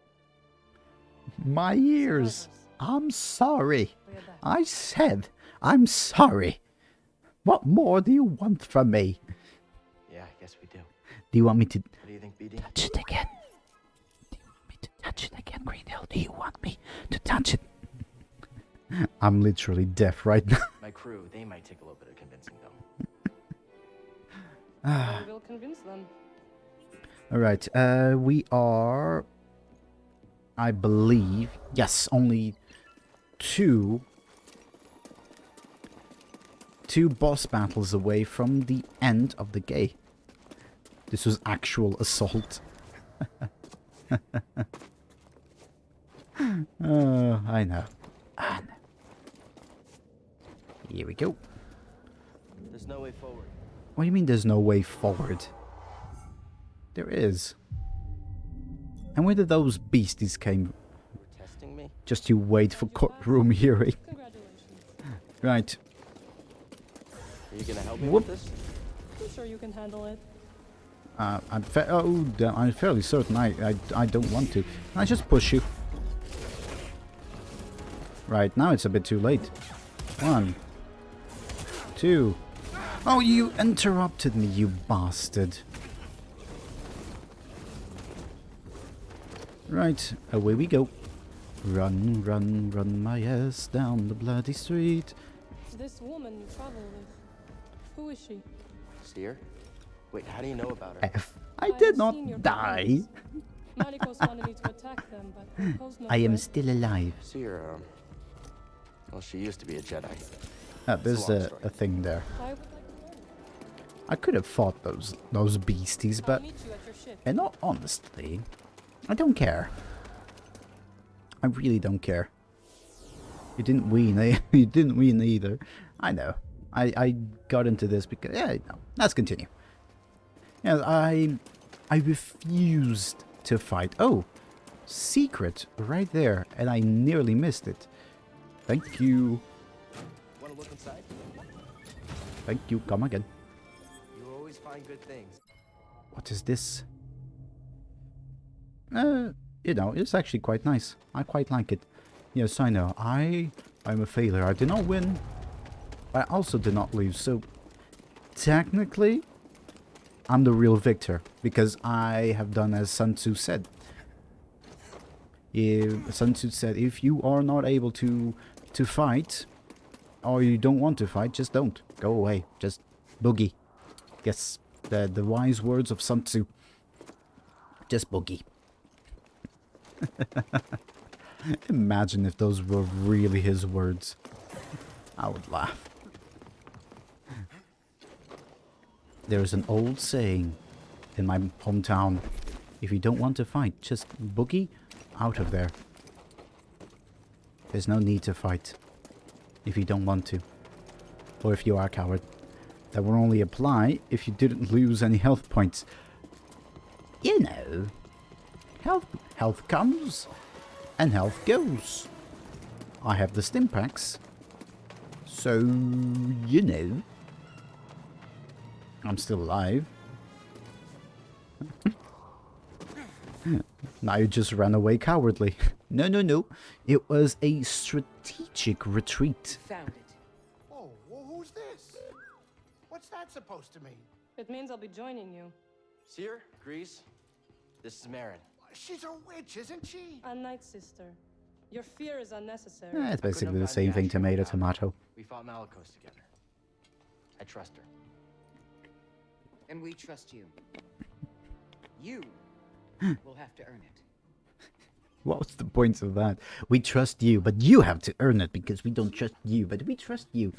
My ears. survivors. I'm sorry. We adapt. I said I'm sorry. What more do you want from me? Yeah, I guess we do. Do you want me to What do you think, BD? touch it again? Do you want me to touch it again, Greendale? Do you want me to touch it? I'm literally deaf right now. My crew, they might take a little bit of convincing, though. I will convince them. Alright, we are, I believe, yes, only two boss battles away from the end of the game. This was actual assault. I know. I know. Here we go. There's no way forward. What do you mean there's no way forward? There is. And where did those beasties came? You're testing me? Just you wait for courtroom hearing. Congratulations. Right. Are you gonna help me Whoop. with this? I'm sure you can handle it. I'm fairly certain I don't want to. I just push you. Right, now it's a bit too late. 1, 2. Oh, you interrupted me, you bastard. Right, away we go. Run, run, run my ass down the bloody street. This woman you travel with, who is she? See her? Wait, how do you know about her? F. I have did seen your not die. complaints. Malicos wanted me to attack them, but they posed no I am threat. still alive. See her, well, she used to be a Jedi. There's long a story. thing there. I would like to learn. I could have fought those beasties, I'll but meet you at your ship. and not honestly, I don't care. I really don't care. You didn't win, eh? You didn't win either. I know. I got into this because yeah. No. Let's continue. Yeah, I refused to fight. Oh, secret right there, and I nearly missed it. Thank you. Wanna look inside? Thank you. Come again. You always find good things. What is this? You know, it's actually quite nice. I quite like it. Yes, I know. I'm a failure. I did not win. I also did not lose. So, technically, I'm the real victor. Because I have done as Sun Tzu said. Sun Tzu said, if you are not able to fight, or you don't want to fight, just don't. Go away. Just boogie. Yes, the wise words of Sun Tzu. Just boogie. Imagine if those were really his words. I would laugh. There's an old saying in my hometown. If you don't want to fight, just boogie out of there. There's no need to fight. If you don't want to. Or if you are a coward. That will only apply if you didn't lose any health points. You know. Health comes and health goes. I have the stim packs. So, you know. I'm still alive. Now you just ran away cowardly. No, no, no. It was a strategic retreat. Found it. Oh, well, who's this? What's that supposed to mean? It means I'll be joining you. See her? Grease? This is Marin. She's a witch, isn't she? A night sister. Your fear is unnecessary. It's Couldn't basically have the gotten same thing, Asher tomato, without her. tomato. We fought Malicos together. I trust her. And we trust you. You will have to earn it. What was the point of that? We trust you, but you have to earn it because we don't trust you, but we trust you.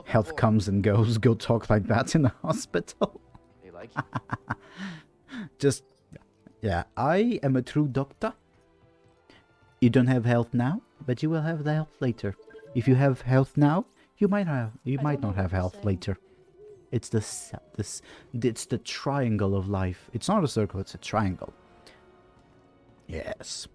Health comes and goes. Go talk like that in the hospital. They like you. Just, yeah, I am a true doctor. You don't have health now, but you will have the health later. If you have health now, you might not have health later. It's it's the triangle of life. It's not a circle, it's a triangle. Yes.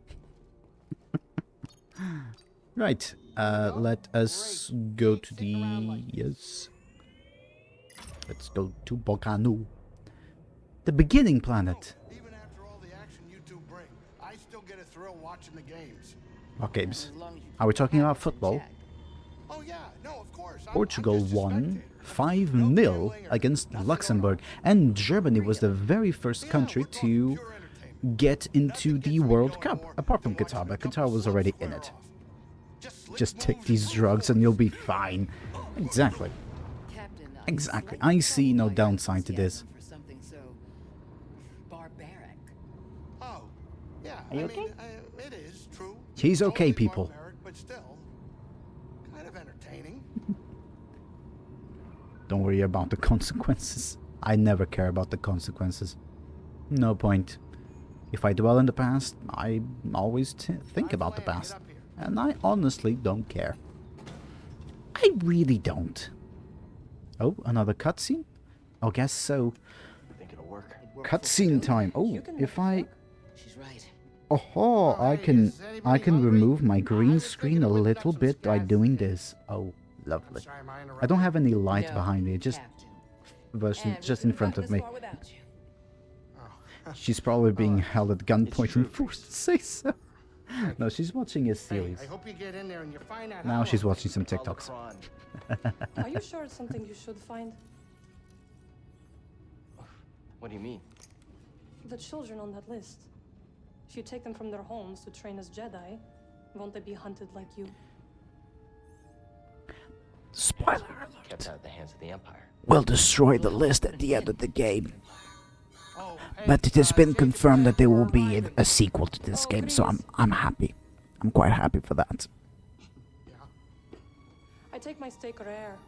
Right. Let us go to the... Yes. Let's go to Boganu. The beginning planet. Even after all the action you two bring, I still get a thrill watching the games. What games? As long as you Are we keep talking your about habits in football? check. Oh yeah, no, of course. Portugal I'm just a won spectator. 5-0 against Nothing Luxembourg, going and Germany was the very first on. country Yeah, we're talking to pure entertainment. get into Nothing the gets me World going Cup, more apart from than watching Qatar, a but couple Qatar was slugs already in square it. off. Slick Just take moves these and drugs and football. you'll be fine. Exactly. Captain, I'm Exactly. slightly I see no troubled by your downside to this. enthusiasm for something so barbaric. Oh, yeah. Are you I mean, okay? it is true. He's okay, Totally people. barbaric, but still, kind of entertaining. Don't worry about the consequences. I never care about the consequences. No point. If I dwell in the past, I always think about the past. And I honestly don't care. I really don't. Oh, another cutscene? Oh, guess so. I think it'll work. Cutscene time. Oh, You can if make it I... work. She's right. Oh, I hey, can is anybody remove hungry? my I green was screen thinking a of whipping little up some bit by scat doing today. this. Oh, lovely. Sorry, am I I interrupting? don't have any light No, behind me, just Captain. version And we just couldn't in front have of me. gotten this far without you. She's probably being held at gunpoint true, and forced to say so. No, she's watching a Hey, series. I hope you get in there and you find that. Now she's hollow watching some Call the TikToks. Kron. Are you sure it's something you should find? What do you mean? The children on that list. If you take them from their homes to train as Jedi, won't they be hunted like you? Spoiler Kept out of the hands of the Empire. We'll destroy the list at the end of the game. Oh, hey, But it has been save confirmed that there will for be arriving. a sequel to this Oh, game, so please. I'm happy. I'm quite happy for that. Yeah. I take my steak rare.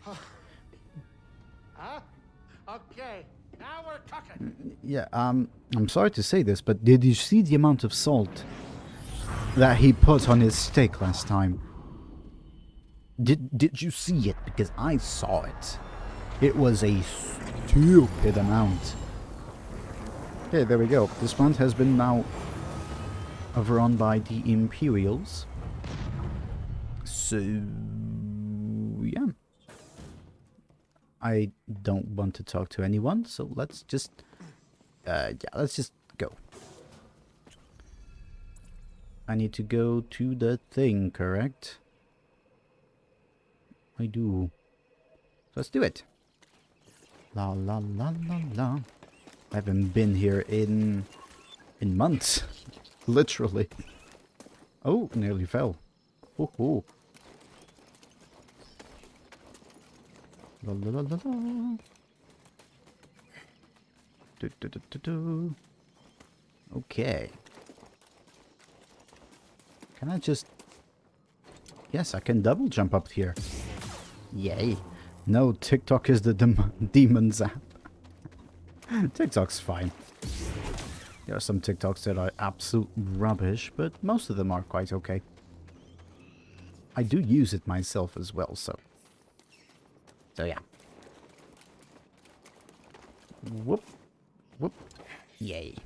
Huh? Okay, now we're cooking. Yeah, I'm sorry to say this, but did you see the amount of salt that he put on his steak last time? Did you see it? Because I saw it. It was a stupid amount. Okay, there we go. This plant has been now overrun by the Imperials. So, yeah. I don't want to talk to anyone, so let's just... yeah, let's just go. I need to go to the thing, correct? I do. So let's do it. La la la la la. I haven't been here in months. Literally. Oh, nearly fell. Oh, oh. La la la la la. Do, do, do, do, do. Okay. Can I just... Yes, I can double jump up here. Yay. No, TikTok is the demon's app. TikTok's fine. There are some TikToks that are absolute rubbish, but most of them are quite okay. I do use it myself as well, so... So yeah. Whoop. Whoop. Yay.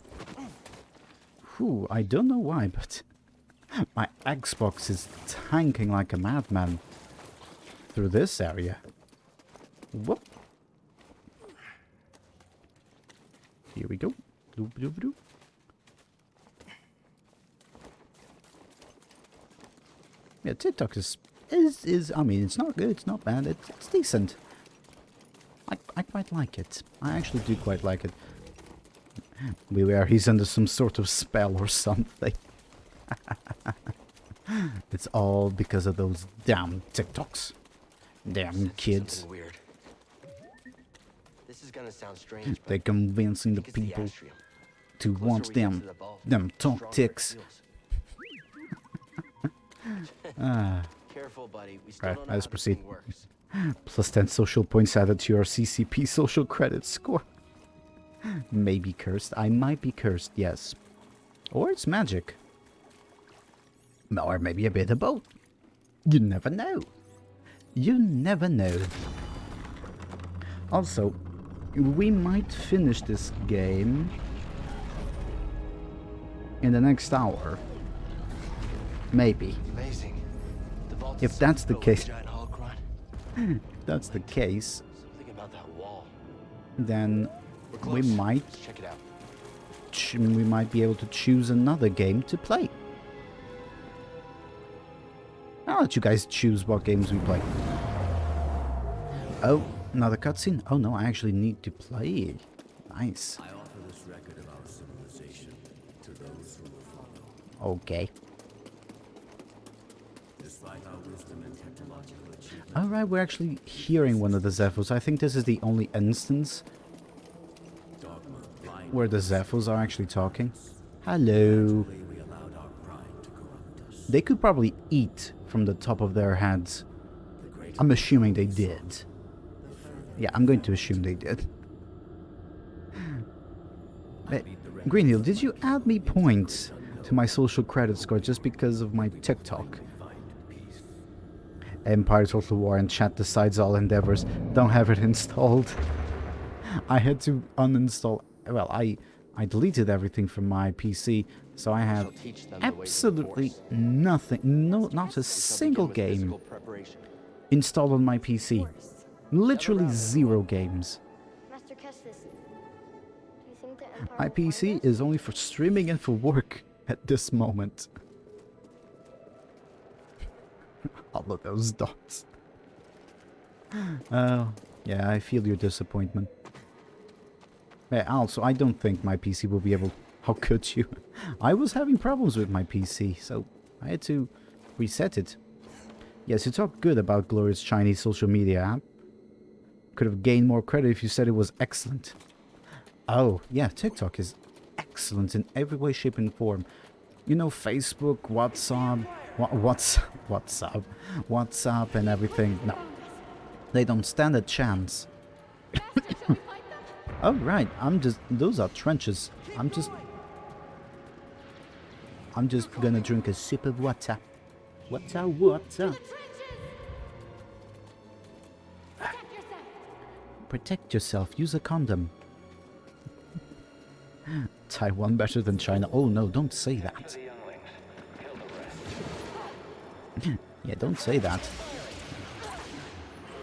Whew, I don't know why, but... my Xbox is tanking like a madman through this area. Whoop. Here we go. Doop, doop, doop. Yeah, TikTok is I mean, it's not good, it's not bad, it's decent. I quite like it. I actually do quite like it. Beware, he's under some sort of spell or something. It's all because of those damn TikToks. Damn kids. Something weird. is gonna sound strange, They're but convincing I the think it's the people astrium. to Closer want we get them, to the bulb, them the stronger top it ticks. feels. Ah, Careful, buddy. We still right, don't know let's how this proceed. thing works. Plus 10 social points added to your CCP social credit score. Maybe cursed. I might be cursed, yes. Or it's magic. Or maybe a bit of both. You never know. You never know. Also, we might finish this game in the next hour. Maybe. Amazing. The vault If is that's the filled with case. giant holocron. If that's the case, Something about that wall. then We're we close. might Let's check it out. we might be able to choose another game to play. I'll let you guys choose what games we play. Oh, another cutscene? Oh no, I actually need to play. Nice. I offer this record of our civilization to those who will follow. Okay. Despite our wisdom and technological achievement, Alright, we're actually hearing one of the Zephos. I think this is the only instance dogma, blind, where the Zephos are actually talking. Hello. we allowed our pride to corrupt us. They could probably eat from the top of their heads. I'm assuming they did. Yeah, I'm going to assume they did. Green Hill, did you add me points to my social credit score just because of my TikTok? Empire Total War and chat decides all endeavors. Don't have it installed. I had to uninstall. Well, I deleted everything from my PC, so I have absolutely nothing. No, not a single game installed on my PC. Literally 0 games. Master Kestis, do you think the Empire My PC is only for streaming and for work at this moment. All of those dots. Oh, yeah, I feel your disappointment. Yeah, also, I don't think my PC will be able... How could you? I was having problems with my PC, so I had to reset it. Yes, you talk good about Glorious Chinese social media app. Could have gained more credit if you said it was excellent. Oh, yeah, TikTok is excellent in every way, shape, and form. You know, Facebook, WhatsApp, WhatsApp and everything. No, they don't stand a chance. Oh, right, those are trenches. I'm just gonna drink a sip of water. Water. Protect yourself. Use a condom. Taiwan better than China. Oh no, don't say that. Yeah, don't say that.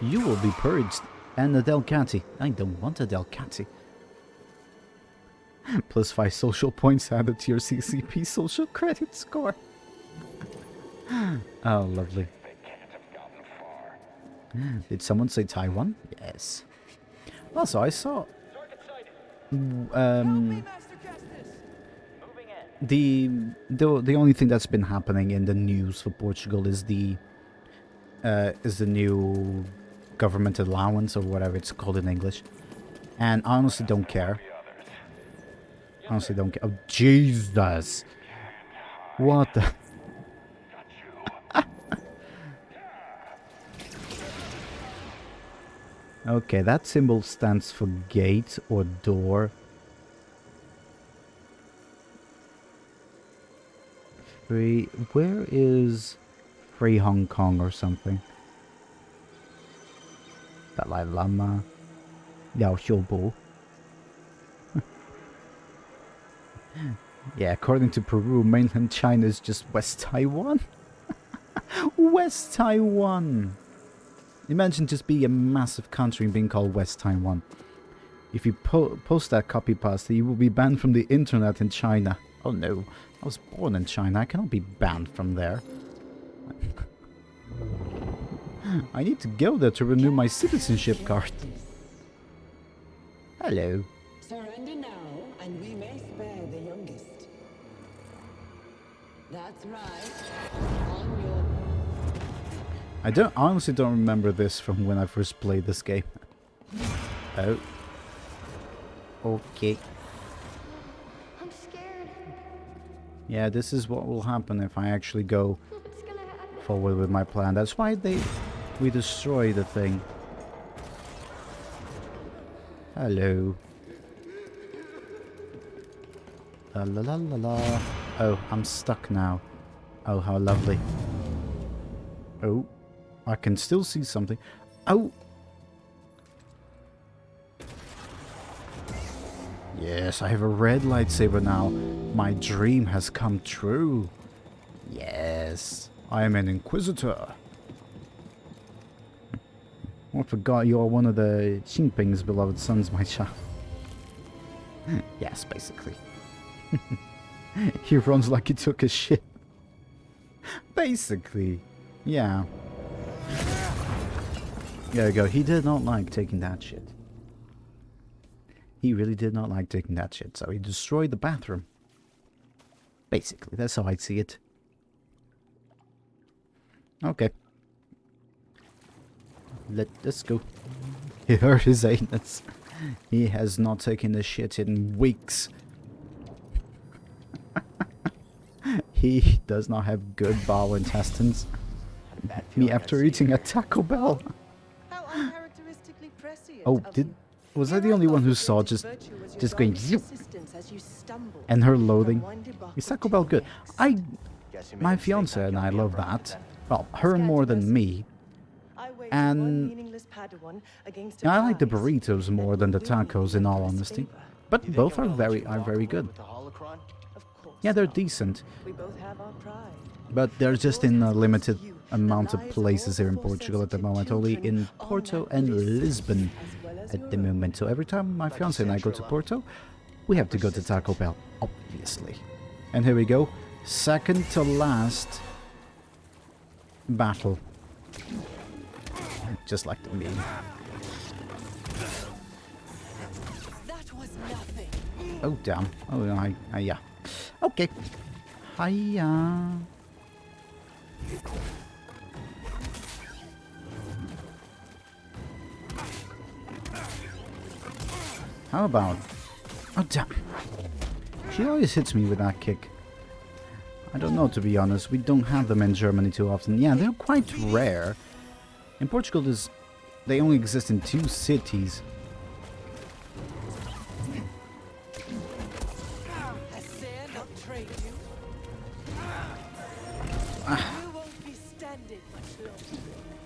You will be purged. And a Delcati. I don't want a Delcati. Plus 5 social points added to your CCP social credit score. Oh, lovely. Did someone say Taiwan? Yes. Also, I saw... the only thing that's been happening in the news for Portugal is the new government allowance or whatever it's called in English, and I honestly don't care. Honestly, don't care. Oh Jesus! What the? Okay, that symbol stands for gate or door. Free. Where is Free Hong Kong or something? Dalai Lama. Yao Xiubo. Yeah, according to Peru, mainland China is just West Taiwan. West Taiwan. Imagine just being a massive country and being called West Taiwan. If you post that copy pasta, you will be banned from the internet in China. Oh no, I was born in China. I cannot be banned from there. I need to go there to renew my citizenship card. Hello. Surrender now, and we may spare the youngest. That's right. On your... I honestly don't remember this from when I first played this game. Oh. Okay. I'm scared. Yeah, this is what will happen if I actually go What's gonna happen? forward with my plan. That's why we destroy the thing. Hello. La la la la la. Oh, I'm stuck now. Oh, how lovely. Oh, I can still see something. Oh! Yes, I have a red lightsaber now. My dream has come true. Yes, I am an Inquisitor. I forgot you are one of the Xinping's beloved sons, my child. Yes, basically. He runs like he took a shit. Basically. Yeah. There we go. He did not like taking that shit. He really did not like taking that shit, so he destroyed the bathroom. Basically, that's how I see it. Okay. Let us go. He hurt his anus. He has not taken the shit in weeks. He does not have good bowel intestines. Me after eating a Taco Bell. How uncharacteristically prescient Oh, of was I the only one who saw just going zoop, and her loading? Is Taco Bell good? My fiance and I love that. Well, her more than me. And I like the burritos more than the tacos, in all honesty. But both are very good. Yeah, they're decent. But they're just in a limited amount of places here in Portugal at the moment. Only in Porto and Lisbon at the moment. So every time my fiance and I go to Porto, we have to go to Taco Bell, obviously. And here we go. Second to last battle. Just like the meme. That was nothing. Oh, damn. Oh, yeah. Okay. Hiya. How about... Oh, damn. She always hits me with that kick. I don't know, to be honest. We don't have them in Germany too often. Yeah, they're quite rare. In Portugal, they only exist in 2 cities.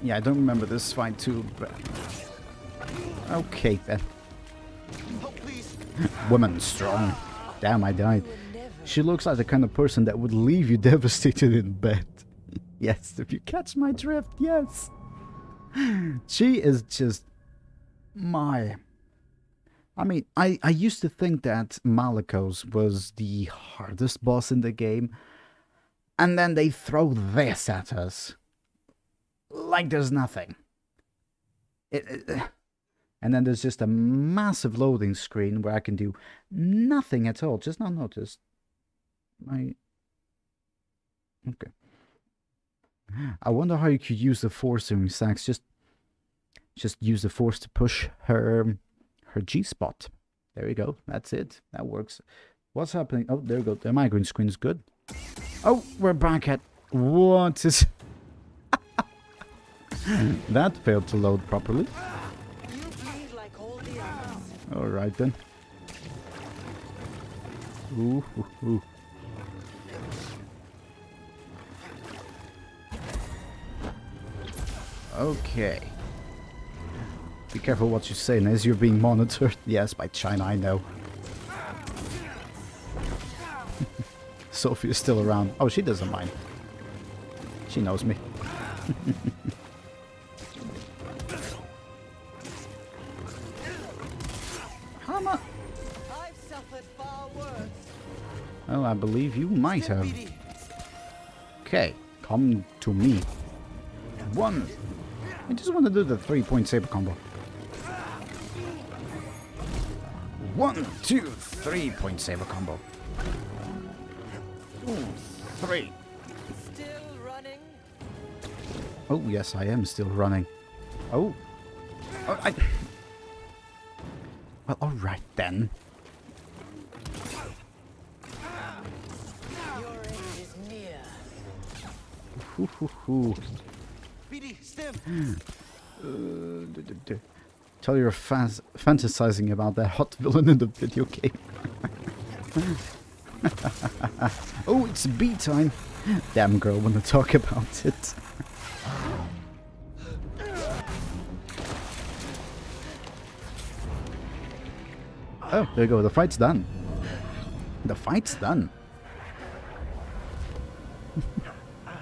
Yeah, I don't remember this fight too, but... Okay, then. Woman strong. Damn, I died. She looks like the kind of person that would leave you devastated in bed. Yes, if you catch my drift, yes. She is just... I mean, I used to think that Malicos was the hardest boss in the game. And then they throw this at us. Like there's nothing. And then there's just a massive loading screen where I can do nothing at all. Just not noticed. Okay. I wonder how you could use the force during sex. Just use the force to push her G-spot. There you go. That's it. That works. What's happening? Oh, there we go. The migraine screen is good. Oh, we're back at... What is... That failed to load properly. Alright then. Ooh, ooh, ooh. Okay. Be careful what you say, as you're being monitored. Yes, by China, I know. Sophie is still around. Oh, she doesn't mind. She knows me. Hammer! I've suffered far worse. Well, I believe you might have. Okay, come to me. One. I just want to do the 3-point saber combo. 1, 2, 3-point saber combo. 2, 3. Still running? Oh, yes, I am still running. Oh. Well, alright then. BD, Stim. Tell you're fantasizing about that hot villain in the video game. Oh, it's B time. Damn girl, wanna talk about it. Oh, there you go. The fight's done. The fight's done.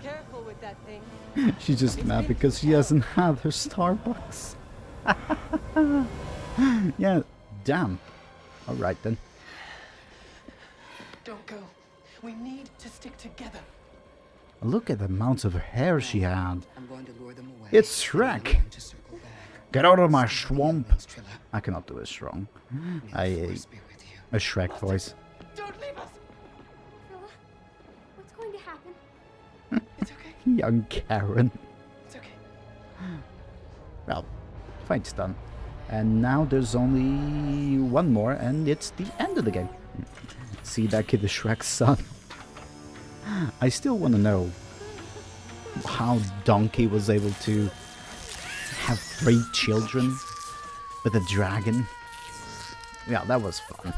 Careful with that thing. She's just mad because she hasn't had her Starbucks. Yeah, damn. Alright then. Don't go. We need to stick together. Look at the amount of hair she had. I'm going to lure them away. It's Shrek. Get out of my swamp. I cannot do it strong. A Shrek voice. Don't leave us. Philip, what's going to happen? It's okay. Young Karen. It's okay. Well, fight's done. And now there's only one more and it's the end of the game. See, that kid is Shrek's son. I still want to know how Donkey was able to have 3 children with a dragon. Yeah, that was fun.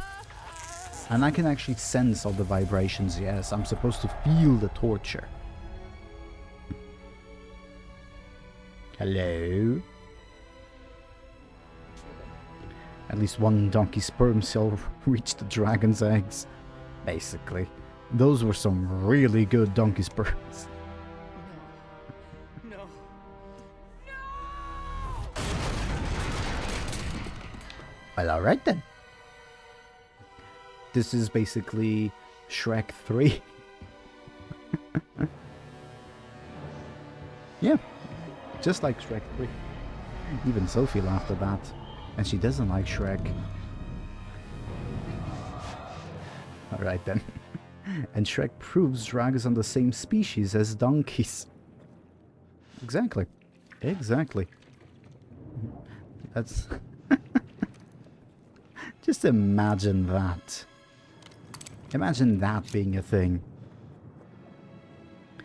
And I can actually sense all the vibrations, yes. I'm supposed to feel the torture. Hello? At least one donkey sperm cell reached the dragon's eggs. Basically. Those were some really good donkey sperms. No. Well, alright then. This is basically Shrek 3. Yeah, just like Shrek 3. Even Sophie laughed at that. And she doesn't like Shrek. Alright then. And Shrek proves dragons are the same species as donkeys. Exactly. Exactly. That's... Just imagine that. Imagine that being a thing. I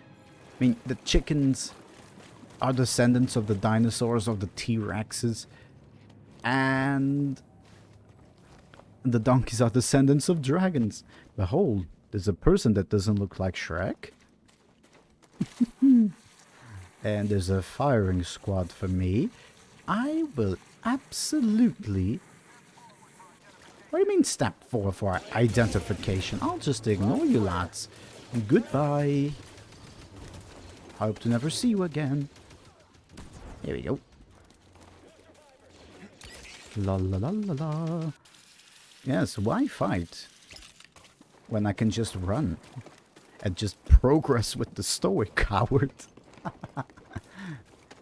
mean, the chickens are descendants of the dinosaurs, of the T-Rexes. And the donkeys are descendants of dragons. Behold, there's a person that doesn't look like Shrek. And there's a firing squad for me. I will absolutely... What do you mean step 4 for identification? I'll just ignore you lads. Goodbye. Hope to never see you again. Here we go. La la la la la. Yes, why fight when I can just run and just progress with the story, coward?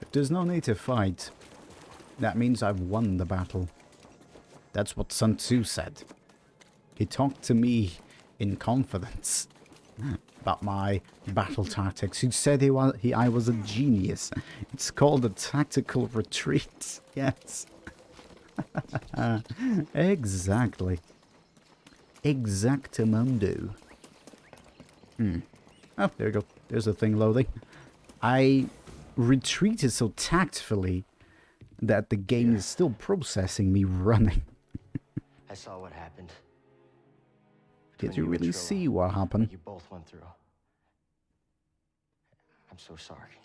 If there's no need to fight, that means I've won the battle. That's what Sun Tzu said. He talked to me in confidence about my battle tactics. He said I was a genius. It's called a tactical retreat. Yes. Exactly. Exactamundo. Oh, there we go. There's a thing loading. I retreated so tactfully that the game is still processing me running. I saw what happened. Did Between you and really Trilla, see what happened? You both went through. I'm so sorry.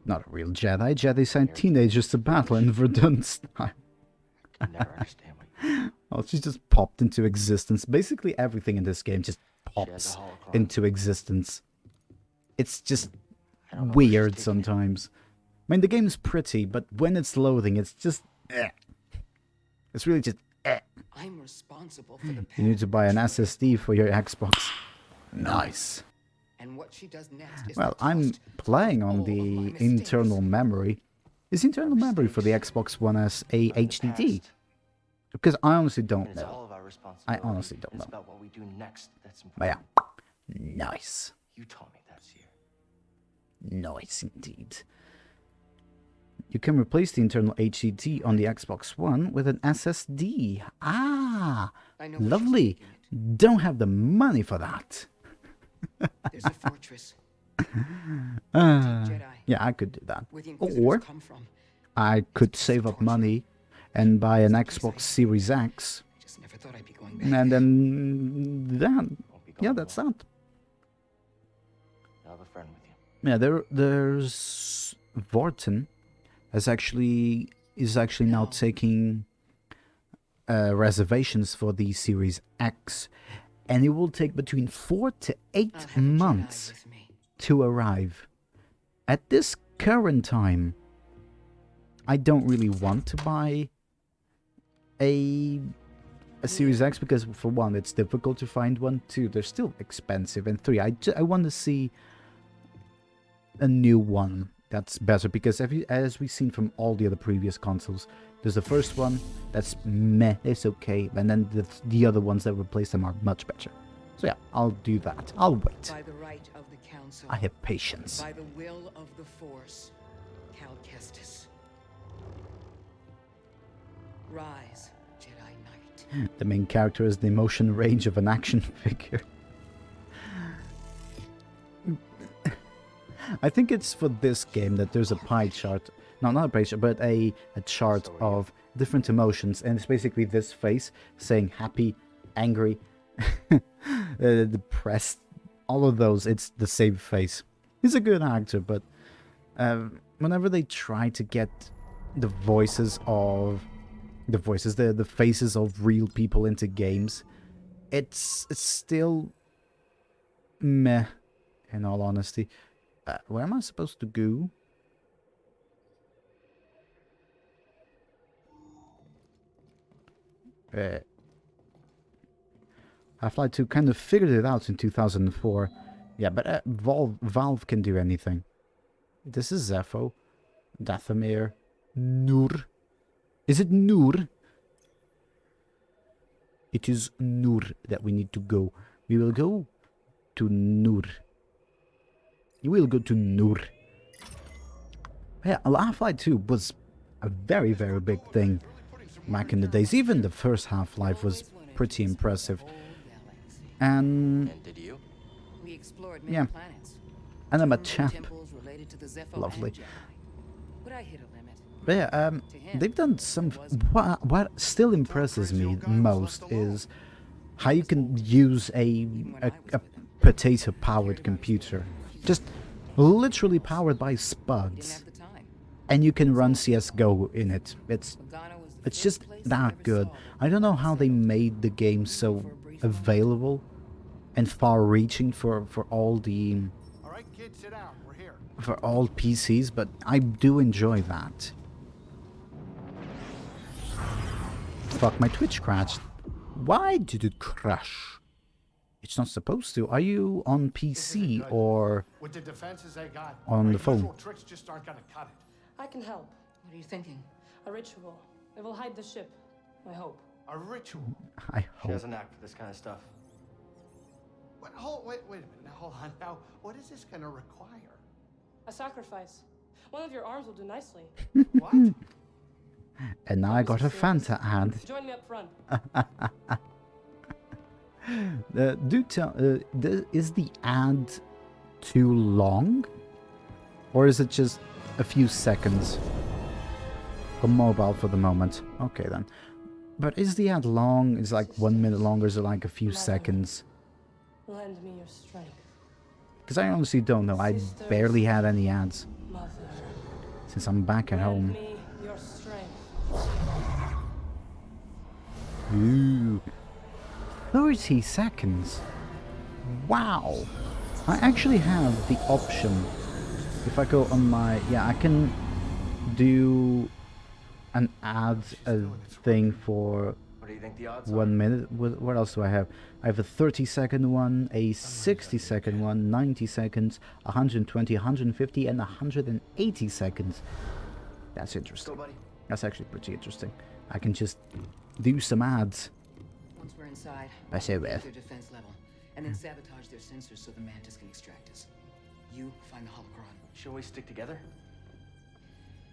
Not a real Jedi. Jedi sent teenagers to battle in Verdun style. I can never understand what you... Oh, she just popped into existence. Basically everything in this game just pops into existence. It's just weird sometimes. I mean, the game's pretty, but when it's loading, it's just... It's really just... I'm responsible for the You need to buy an SSD for your Xbox. Nice. And what she does next is Well, I'm playing on the internal memory. Is internal memory for the Xbox One as a HDD? Because I honestly don't It's all know. of our responsibility. I honestly don't It's know. about what we do next that's But important. yeah, nice. You told me that's here. Nice indeed. You can replace the internal HDD on the Xbox One with an SSD. Ah, lovely. Don't have the money for that. There's a fortress Yeah, I could do that. Where the Or Inquisitors come from. I could save up money and buy an Xbox Series X. I just never thought I'd be going back And there. then that. Won't be Yeah, going that's well. that. I'll have a friend with you. Yeah, there's Vorten is actually now taking reservations for the Series X, and it will take between 4 to 8 I'll have a Jedi months with me. to arrive. At this current time, I don't really want to buy a Series X because, for one, it's difficult to find one. Two, they're still expensive, and three, I want to see a new one that's better, because as we've seen from all the other previous consoles, there's the first one that's meh, it's okay, and then the other ones that replace them are much better. So yeah, I'll do that. I'll wait. By the right of the Council. I have patience. By the will of the Force. Cal Kestis. Rise, Jedi Knight. The main character is the emotion range of an action figure. I think it's for this game that there's a pie chart. No, not a pie chart, but a chart of different emotions. And it's basically this face saying happy, angry, depressed. All of those, it's the same face. He's a good actor, but whenever they try to get the faces of real people into games, it's still meh, in all honesty. Where am I supposed to go? Half-Life 2 kind of figured it out in 2004. Yeah, but Valve can do anything. This is Zepho, Dathomir, Nur. Is it Nur? It is Nur that we need to go. We will go to Nur. You will go to Nur. Yeah, Half-Life 2 was a very, very big thing back in the days. Even the first Half-Life was pretty impressive. And did you? We explored many yeah, planets. and I'm a Toured champ. temples related to the Zepho Lovely. and Jedi. But I hit a limit. But yeah, they've done some. What still impresses me most is how you can use a potato-powered computer, just literally powered by spuds, and you can run CS:GO in it. It's just that good. I don't know how they made the game so available and far-reaching for all the All right, kids, sit down. We're here. for all PCs, but I do enjoy that. Fuck, my Twitch crashed. Why did it crash? It's not supposed to. Are you on PC or With the defenses they got, on our the phone? usual tricks just aren't gonna cut it. I can help. What are you thinking? A ritual. It will hide the ship. I hope. A ritual. I She hope. has a knack for this kind of stuff. Wait a minute. Now, hold on. Now, what is this gonna require? A sacrifice. One of your arms will do nicely. What? And now I got a Fanta ad. Join me up front. Do tell, is the ad too long? Or is it just a few seconds? Go mobile for the moment. Okay then. But is the ad long? Is it like 1 minute long, or is it like a few seconds? Lend me your strength. Because I honestly don't know. I barely had any ads Mother. since I'm back at home. Lend me your strength. Ooh. 30 seconds. Wow. I actually have the option. If I go on my... Yeah, I can do an ad thing for What do you think the odds 1 minute. What else do I have? I have a 30-second one, a 60-second one, 90 seconds, 120, 150, and 180 seconds. That's interesting. Go, buddy. That's actually pretty interesting. I can just do some ads. Once we're inside, I say raise with. their defense level, and then sabotage their sensors so the Mantis can extract us. You find the holocron. Shouldn't we stick together?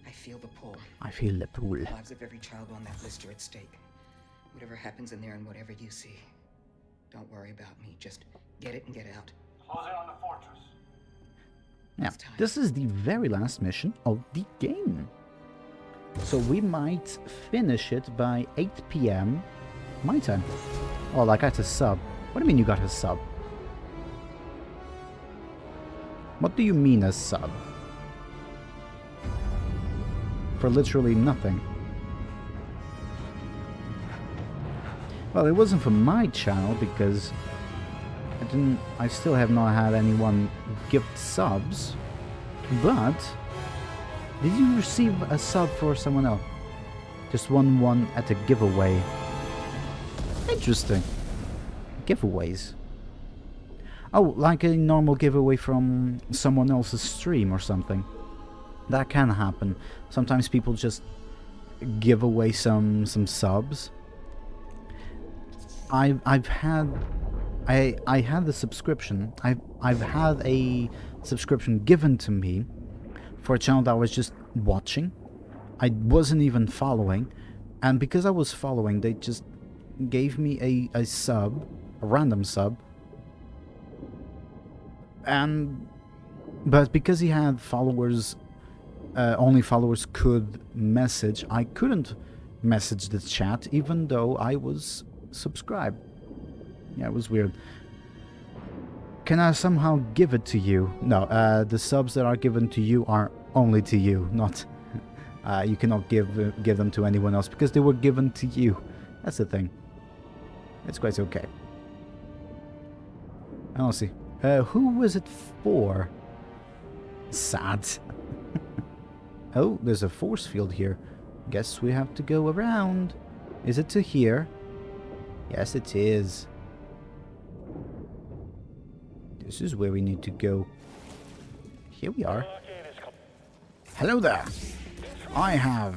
I feel the pull. I feel the pool. The lives of every child on that list are at stake. Whatever happens in there and whatever you see, don't worry about me. Just get it and get out. Close in on the fortress. Yeah, It's time. this is the very last mission of the game. So we might finish it by 8 p.m. my time. Oh, I got a sub. What do you mean you got a sub? What do you mean a sub? For literally nothing. Well, it wasn't for my channel because I still have not had anyone gift subs, but did you receive a sub for someone else? Just one at a giveaway. Interesting. Giveaways. Oh, like a normal giveaway from someone else's stream or something. That can happen. Sometimes people just give away some subs. I had the subscription. I've had a subscription given to me for a channel that I was just watching. I wasn't even following, and because I was following, they just gave me a sub, a random sub. But because he had followers, only followers could message. I couldn't message the chat, even though I was subscribed. Yeah, it was weird. Can I somehow give it to you? No, the subs that are given to you are only to you, not... you cannot give them to anyone else, because they were given to you. That's the thing. It's quite okay. I don't see. Who was it for? Sad. Oh, there's a force field here. Guess we have to go around. Is it to here? Yes, it is. This is where we need to go. Here we are. Hello there. I have...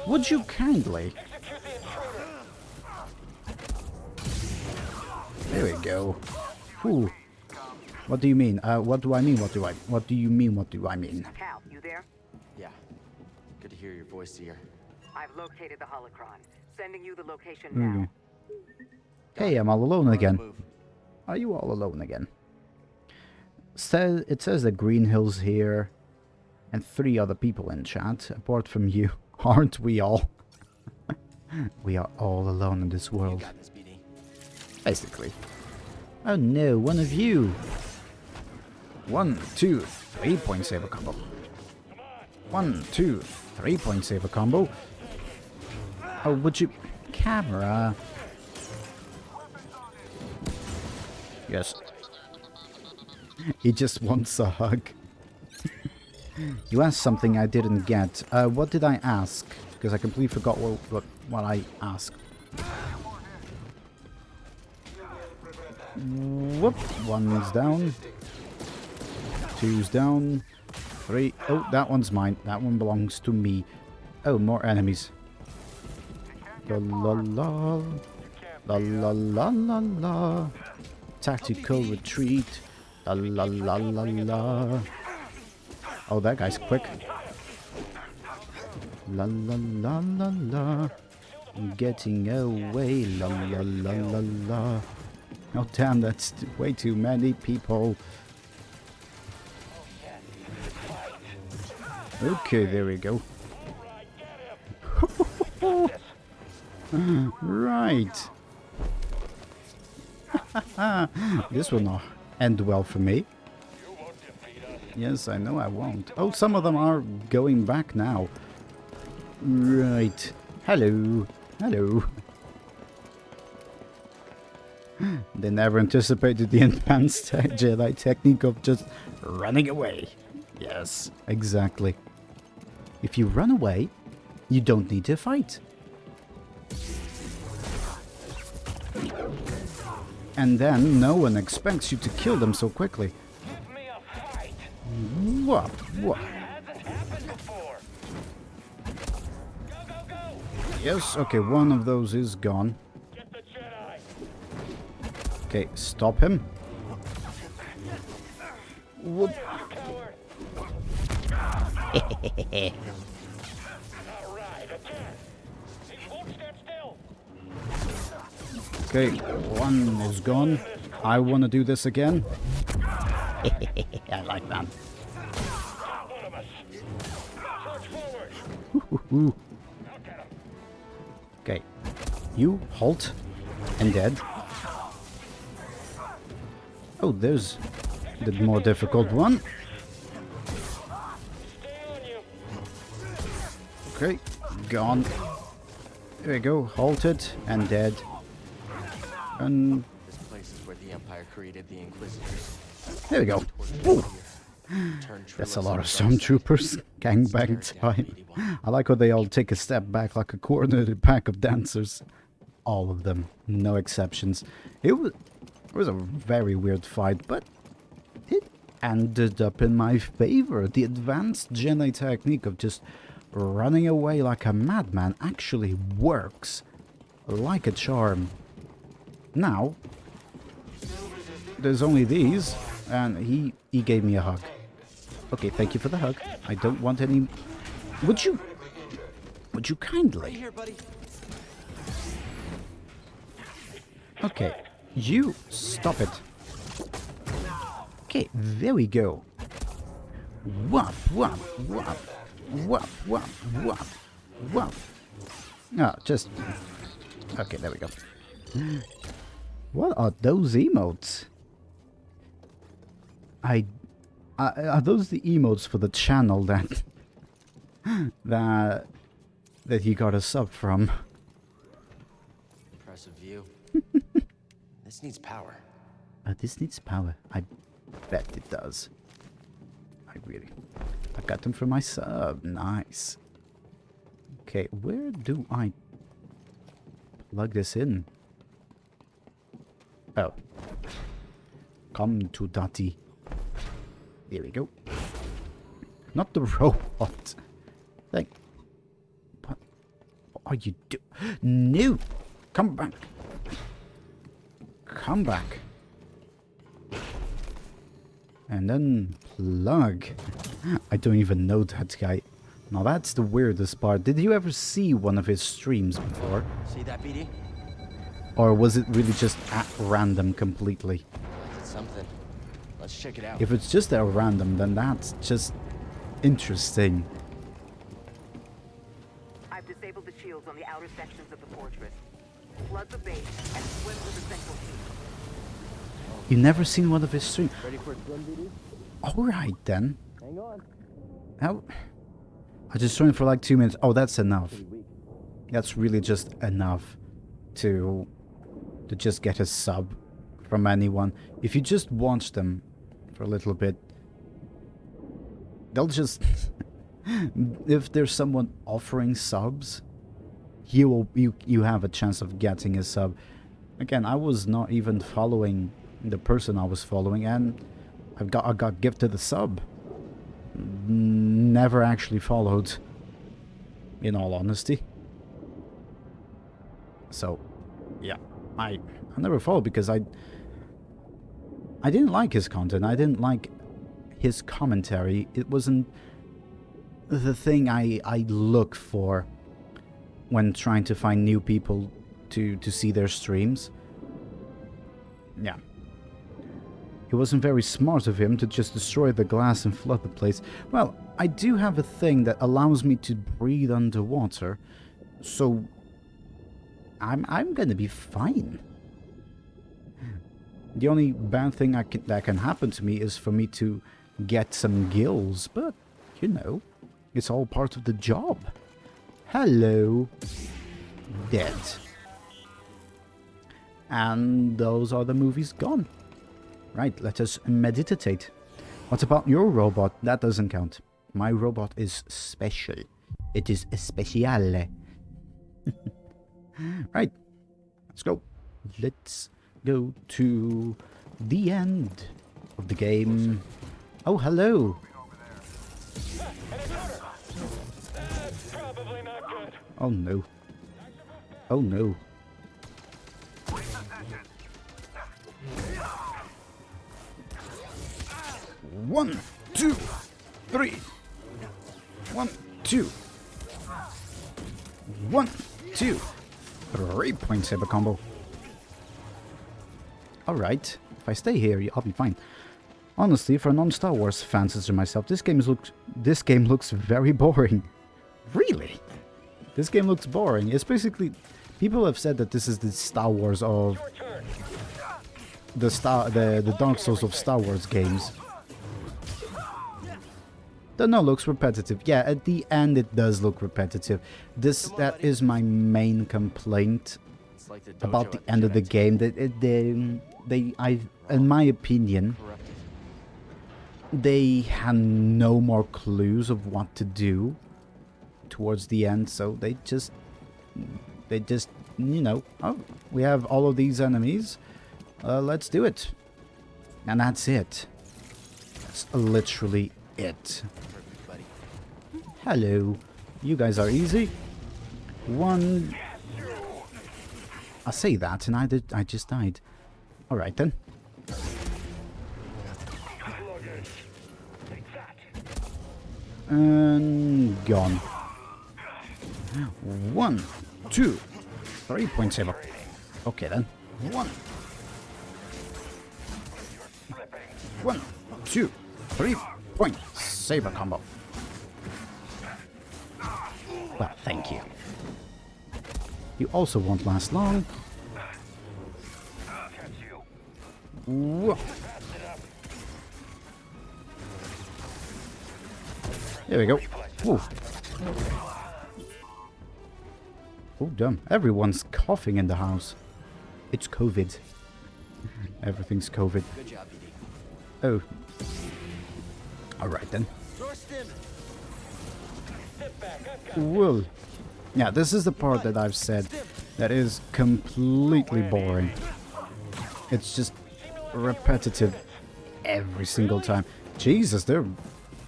Would you kindly? There we go. Whew. What do you mean? What do I mean? What do you mean? What do I mean? Cal, you there? Yeah. Good to hear your voice, Seer. I've located the holocron. Sending you the location now. Hey, I'm all alone again. Move. Are you all alone again? It says the Green Hills here, and 3 other people in chat, apart from you. Aren't we all? We are all alone in this world. You got this, BD. Basically. Oh no, one of you! 1, 2, 3 point saver combo. 1, 2, 3 point saver combo. Oh, would you... Camera! Yes. He just wants a hug. You asked something I didn't get. What did I ask? Because I completely forgot what I asked. Whoop. 1's down. 2's down. 3. Oh, that one's mine. That one belongs to me. Oh, more enemies. La la la. La la la la la. Tactical retreat. La la la la la. Oh, that guy's quick. La la la la la. Getting away. La la la la la. Oh damn, that's way too many people. Okay, there we go. Right. This will not end well for me. Yes, I know I won't. Oh, some of them are going back now. Right. Hello. Hello. They never anticipated the advanced Jedi technique of just running away. Yes, exactly. If you run away, you don't need to fight. And then no one expects you to kill them so quickly. What? What? Yes, okay, one of those is gone. Okay, stop him. Whoop. Okay, one is gone. I want to do this again. I like that. Okay, you halt and dead. Oh, there's the more difficult one. Okay, gone. There we go, halted and dead. And This place is where the Empire created the Inquisitors. there we go. Ooh. That's a lot of stormtroopers. Gangbang time. I like how they all take a step back like a coordinated pack of dancers. All of them, no exceptions. It was a very weird fight, but it ended up in my favor. The advanced Jedi technique of just running away like a madman actually works like a charm. Now, there's only these, and he gave me a hug. Okay, thank you for the hug. I don't want any... Would you kindly? Okay, you stop it. Okay, there we go. Wop, wop, wop. Wop, wop, wop, wop. Ah, just... Okay, there we go. What are those emotes? Are those the emotes for the channel that... that you got a sub from? Impressive view. This needs power. This needs power. I bet it does. I got them for my sub. Nice. Okay, where do I plug this in? Oh. Come to Daddy. There we go. Not the robot. Like, what are you doing? No! Come back. Come back. And then plug. I don't even know that guy. Now that's the weirdest part. Did you ever see one of his streams before? See that, BD? Or was it really just at random completely? It's something. Let's check it out. If it's just at random, then that's just interesting. I've disabled the shields on the outer sections of the fortress. Flood the base and swim to the central keep. You never seen one of his streams? Ready for a swim, BD? Alright then. Hang on. How? I just joined for like 2 minutes. Oh, that's enough. That's really just enough to just get a sub from anyone. If you just watch them for a little bit, they'll just... if there's someone offering subs, you have a chance of getting a sub. Again, I was not even following the person I was following, and I got gifted a sub. Never actually followed, in all honesty. So, yeah, I never followed because I didn't like his content. I didn't like his commentary. It wasn't the thing I look for when trying to find new people to see their streams. Yeah. It wasn't very smart of him to just destroy the glass and flood the place. Well, I do have a thing that allows me to breathe underwater, so I'm gonna be fine. The only bad thing that can happen to me is for me to get some gills, but, you know, it's all part of the job. Hello. Dead. And those are the movies gone. Right, let us meditate. What about your robot? That doesn't count. My robot is special. It is speciale. Right, let's go. Let's go to the end of the game. Oh, hello. Oh no. Oh no. One, two, three. 1, 2. 1, 2. 3 point saber combo. alright. If I stay here, I'll be fine. Honestly, for a non-Star Wars fan such as myself, this game looks very boring. Really? This game looks boring. It's basically... People have said that this is the Star Wars of... The Dark Souls of Star Wars games. Don't know, looks repetitive. Yeah, at the end it does look repetitive. That is my main complaint about the end of the game. In my opinion, they had no more clues of what to do towards the end, so they just, you know, oh, we have all of these enemies, let's do it. And that's it. That's literally it. Hello. You guys are easy. One... I say that and I just died. Alright then. And gone. 1, 2, 3 point saber. Okay then. 1, 2, 3 point saber combo. Well, thank you. You also won't last long. Whoa. There we go. Ooh. Oh, damn. Everyone's coughing in the house. It's COVID. Everything's COVID. Good job, BD. Oh. Alright then. Well. Yeah, this is the part that I've said that is completely boring. It's just repetitive every single time. Jesus, they're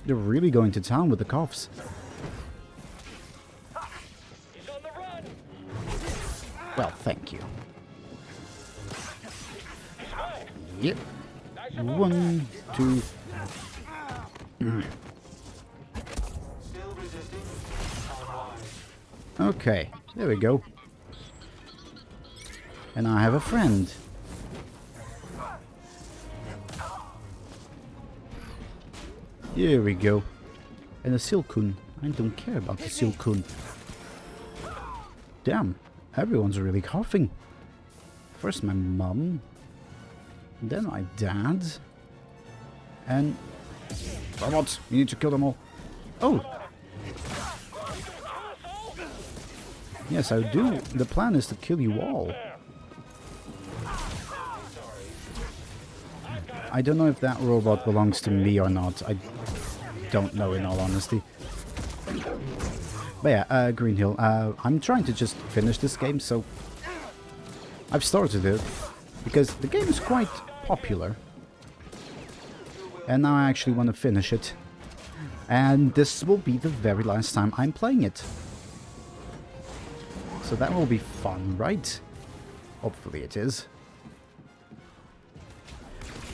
really going to town with the coughs. Well, thank you. Yep. 1, 2. Okay, there we go. And I have a friend. Here we go. And a Silcoon. I don't care about the Silcoon. Damn, everyone's really coughing. First my mum, then my dad, and... Robots, you need to kill them all. Oh! Yes, I do. The plan is to kill you all. I don't know if that robot belongs to me or not. I don't know, in all honesty. But yeah, Green Hill. I'm trying to just finish this game, so... I've started it, because the game is quite popular. And now I actually want to finish it. And this will be the very last time I'm playing it. So that will be fun, right? Hopefully it is.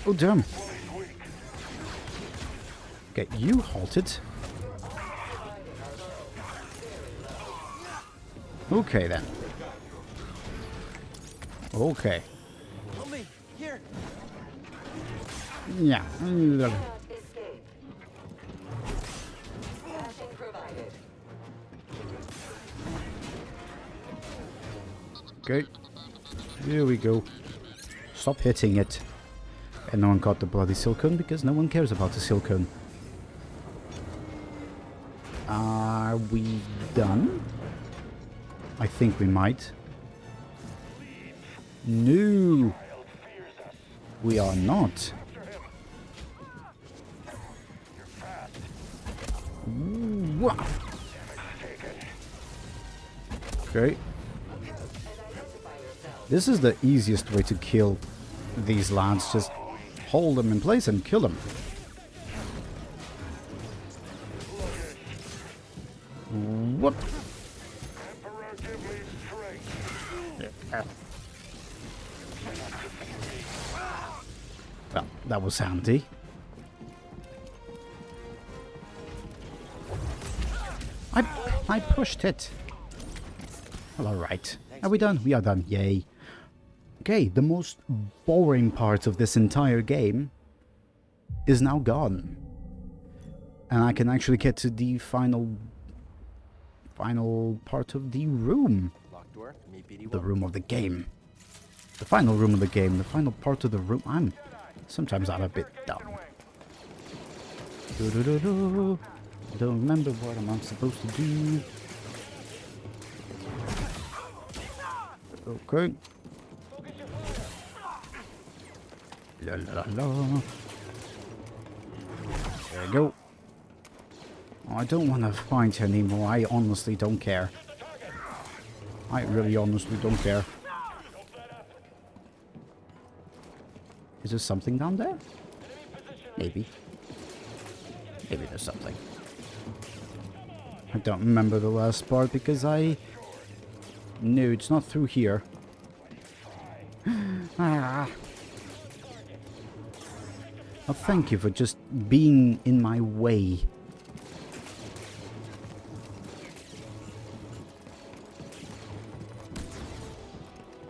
Oh, damn. Okay, you halted. Okay, then. Okay. Here. Yeah. Okay. Here we go. Stop hitting it. And no one caught the bloody Silcoon because no one cares about the Silcoon. Are we done? I think we might. No! We are not. Ooh, okay. This is the easiest way to kill these lads. Just hold them in place and kill them. Whoop. Well, that was handy. I pushed it. Well, alright. Are we done? We are done. Yay. Okay, the most boring part of this entire game is now gone. And I can actually get to the final part of the room. Locked door. Meet BD. The room of the game. The final room of the game. The final part of the room. Sometimes I'm a bit dumb. I don't remember what I'm supposed to do. Okay. La la la. There we go. Oh, I don't want to fight anymore. I honestly don't care. I really honestly don't care. Is there something down there? Maybe. Maybe there's something. I don't remember the last part because I... No, it's not through here. Ah. Oh, thank you for just being in my way.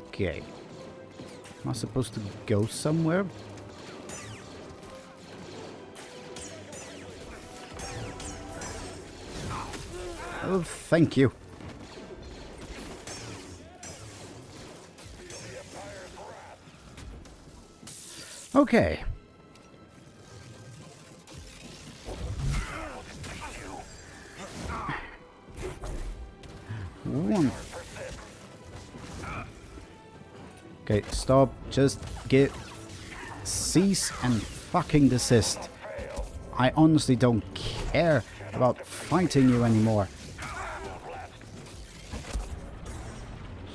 Okay. Am I supposed to go somewhere? Oh, thank you. Okay. One. Okay, stop. Just cease and fucking desist. I honestly don't care about fighting you anymore.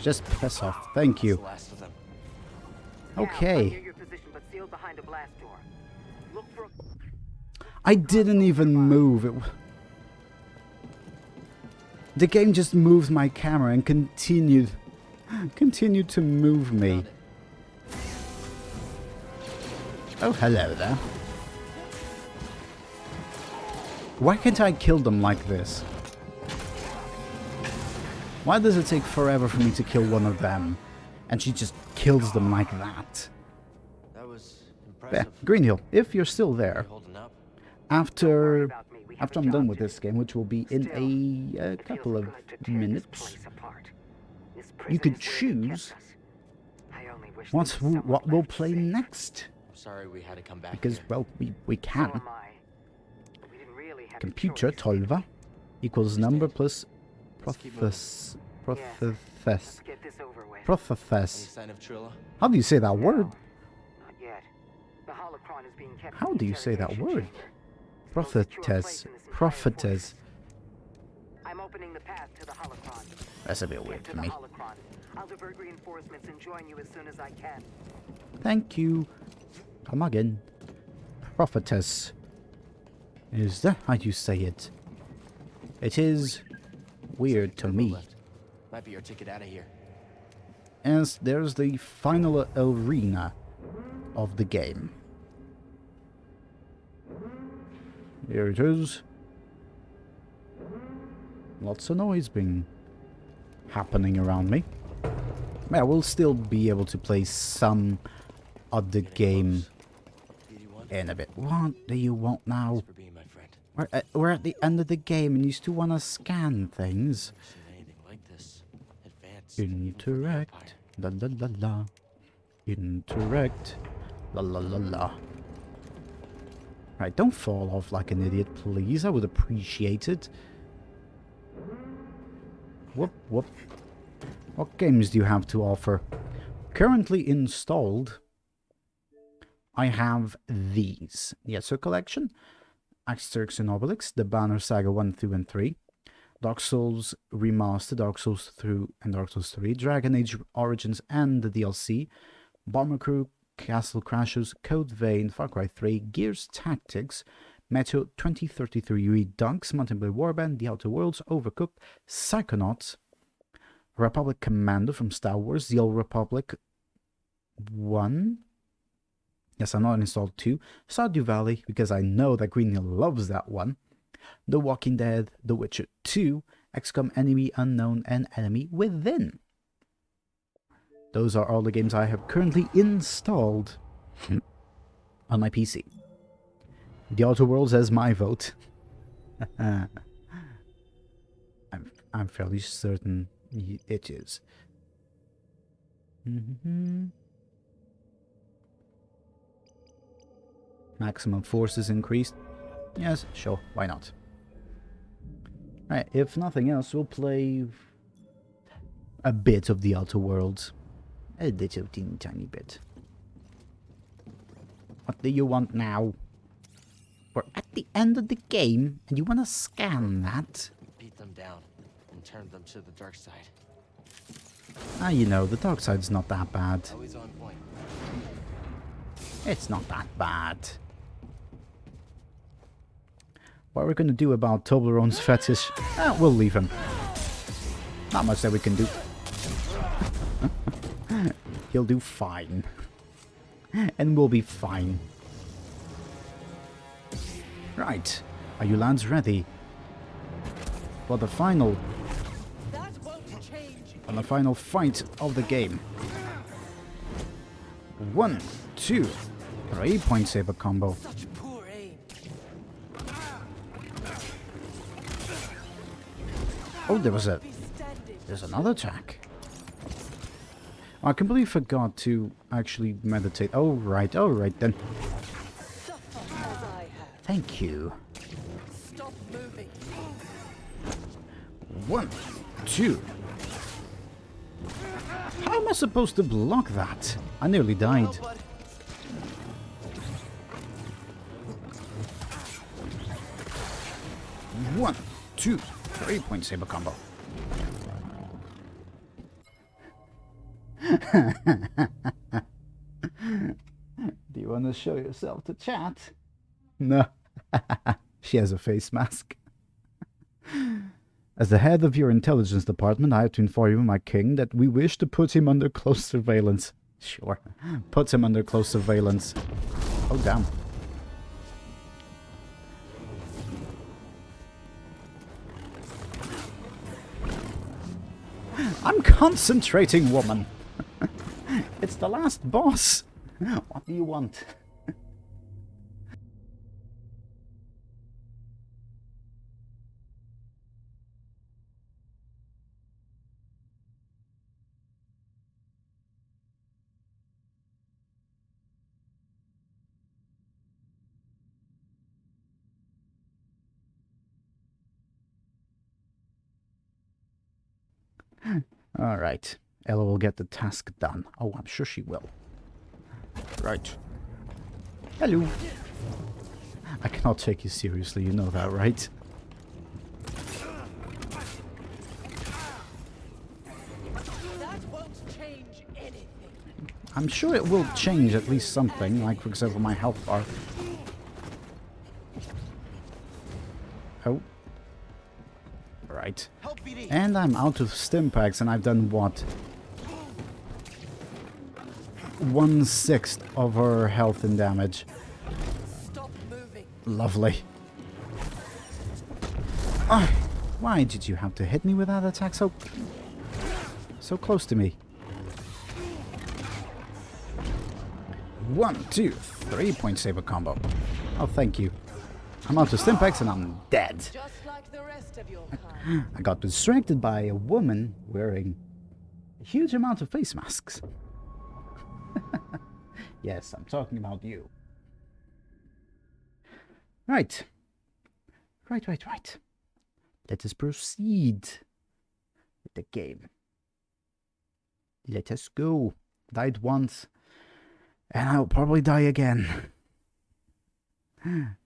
Just piss off. Thank you. Okay. I didn't even move. The game just moved my camera and continued to move me. Oh, hello there. Why can't I kill them like this? Why does it take forever for me to kill one of them? And she just kills them like that. That was impressive. Yeah, Greenhill, if you're still there, after I'm done with this game, which will be in a couple of minutes, you could choose what we'll play next. Sorry we had to come back because, here. well, we can. Computer 12 equals number plus process. How do you say that word? How do you say that word? Prophetess. I'm opening the path to the holocron. That's a bit weird for me. I'll divert reinforcements and join you as soon as I can. Thank you. Come again. Prophetess. Is that how you say it? It is weird to me. Might be your ticket out of here. As there's the final arena of the game. Here it is. Lots of noise being happening around me. Yeah, we'll still be able to play some of the game in a bit. What do you want now? We're at the end of the game and you still want to scan things. Interact. La la la la. Interact. La la la la. Right, don't fall off like an idiot, please. I would appreciate it. Whoop, whoop. What games do you have to offer? Currently installed, I have these. The Ezra Collection, Asterix and Obelix, The Banner Saga 1, 2, and 3, Dark Souls Remastered, Dark Souls 2 and Dark Souls 3, Dragon Age Origins and the DLC, Bomber Crew, Castle Crashers, Code Vein, Far Cry 3, Gears Tactics, Metro 2033 Redux, Mountain Blade Warband, The Outer Worlds, Overcooked, Psychonauts, Republic Commando from Star Wars, The Old Republic 1. Yes, I'm not installed 2. Stardew Valley, because I know that Greenhill loves that one. The Walking Dead, The Witcher 2, XCOM Enemy Unknown, and Enemy Within. Those are all the games I have currently installed on my PC. The Outer Worlds has my vote. I'm fairly certain it is. Maximum force is increased. Yes, sure, why not? Right, if nothing else, we'll play a bit of the Outer Worlds. A little teeny tiny bit. What do you want now? We're at the end of the game, and you want to scan that? Beat them down and turn them to the dark side. Ah, you know, the dark side's not that bad. Always on point. It's not that bad. What are we going to do about Toblerone's fetish? We'll leave him. Not much that we can do. He'll do fine. And we'll be fine. Right. Are you lads ready? For the final... On the final fight of the game. 1, 2, 3 point saber combo. Oh, there's another attack. I completely forgot to actually meditate. Oh right then. Thank you. Stop moving. 1, 2. How am I supposed to block that? I nearly died. One, 2, 3 point saber combo. Do you want to show yourself to chat? No. She has a face mask. As the head of your intelligence department, I have to inform you, my king, that we wish to put him under close surveillance. Sure. Put him under close surveillance. Oh, damn. I'm concentrating, woman. It's the last boss. What do you want? Alright. Ella will get the task done. Oh, I'm sure she will. Right. Hello. I cannot take you seriously, you know that, right? That won't change anything. I'm sure it will change at least something, like for example my health bar. Oh. Right. And I'm out of stim packs and I've done what? 1/6 of her health and damage. Stop moving. Lovely. Oh, why did you have to hit me with that attack so close to me? 1, 2, 3 point saber combo. Oh, thank you. I'm out of stim packs and I'm dead. Just like the rest of your kind. I got distracted by a woman wearing a huge amount of face masks. Yes, I'm talking about you. Right. Right. Let us proceed with the game. Let us go. Died once, and I'll probably die again.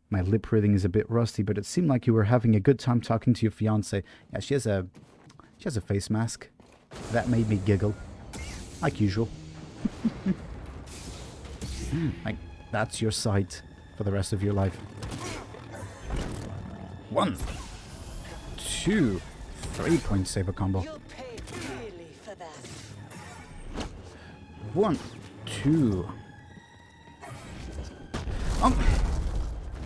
My lip reading is a bit rusty, but it seemed like you were having a good time talking to your fiancée. Yeah, she has a face mask. That made me giggle. Like usual. Like, that's your sight for the rest of your life. 1, 2, 3 point saber combo. You'll pay dearly for that. 1, 2. Oh!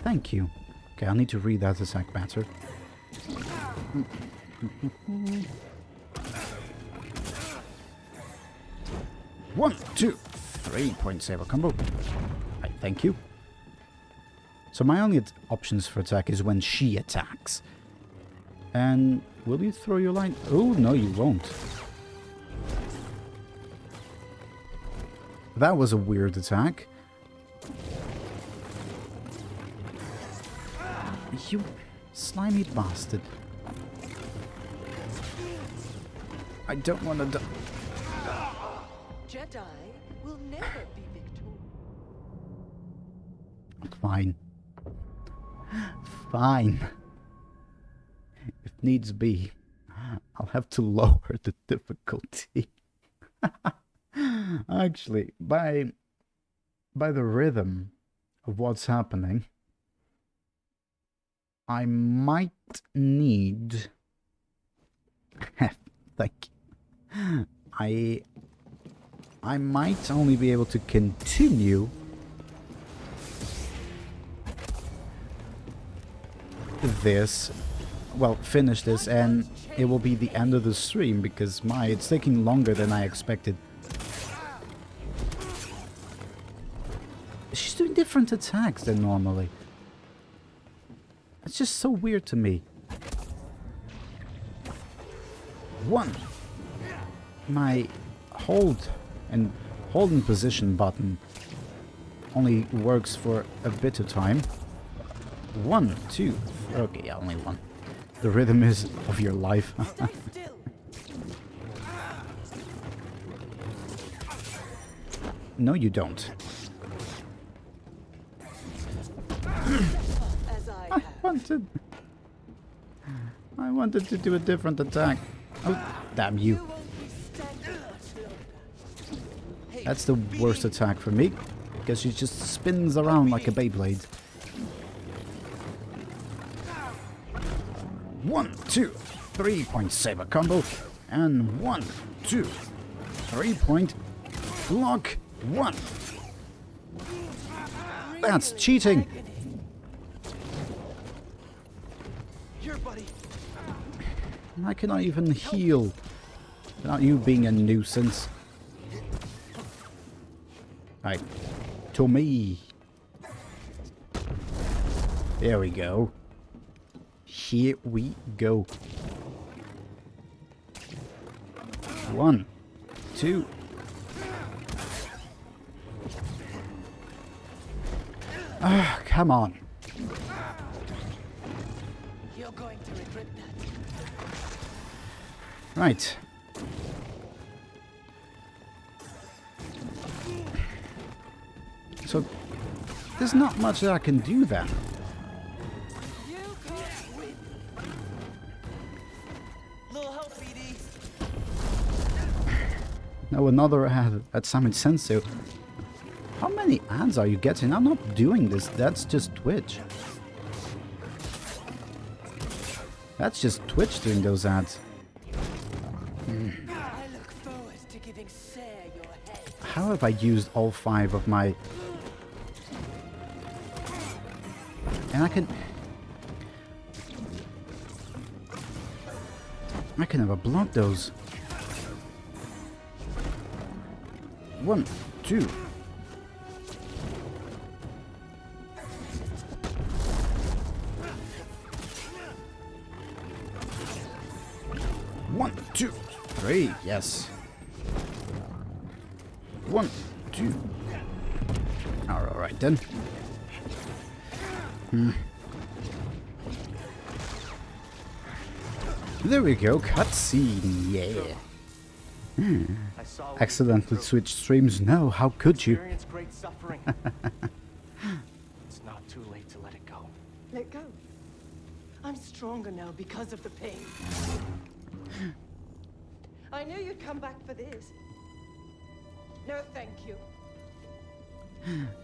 Thank you. Okay, I need to read that attack better. 1, 2, 3-point saber combo. Right, thank you. So my only options for attack is when she attacks. And will you throw your line? Oh, no, you won't. That was a weird attack. You slimy bastard. I don't want to die. Jedi will never be victorious. Fine. Fine. If needs be, I'll have to lower the difficulty. Actually, by the rhythm of what's happening, I might need... Thank you. I might only be able to continue this, well, finish this, and it will be the end of the stream because it's taking longer than I expected. She's doing different attacks than normally. It's just so weird to me. 1. My hold and holding position button only works for a bit of time. 1, 2, okay, yeah, only 1. The rhythm is of your life. No, you don't. I wanted to do a different attack. Oh, damn you. That's the worst attack for me, because she just spins around like a Beyblade. 1, 2, 3-point saber combo, and 1, 2, 3-point block 1. That's cheating. Here, buddy. I cannot even heal without you being a nuisance. Right, to me. There we go. Here we go. 1, 2. Ah, come on. You're going to regret that. Right. So, there's not much that I can do then. You can't win. Little help, BD. No, another ad at Simon Sensei. How many ads are you getting? I'm not doing this. That's just Twitch. That's just Twitch doing those ads. I look forward to giving Sarah your head. How have I used all 5 of my... And I can never block those. 1, 2. One, 2, 3, yes. 1, 2. Alright then. There we go, cutscene, yeah. Accidentally switched streams. No, how could you? Experience great suffering. It's not too late to let it go. Let go. I'm stronger now because of the pain. I knew you'd come back for this. No, thank you.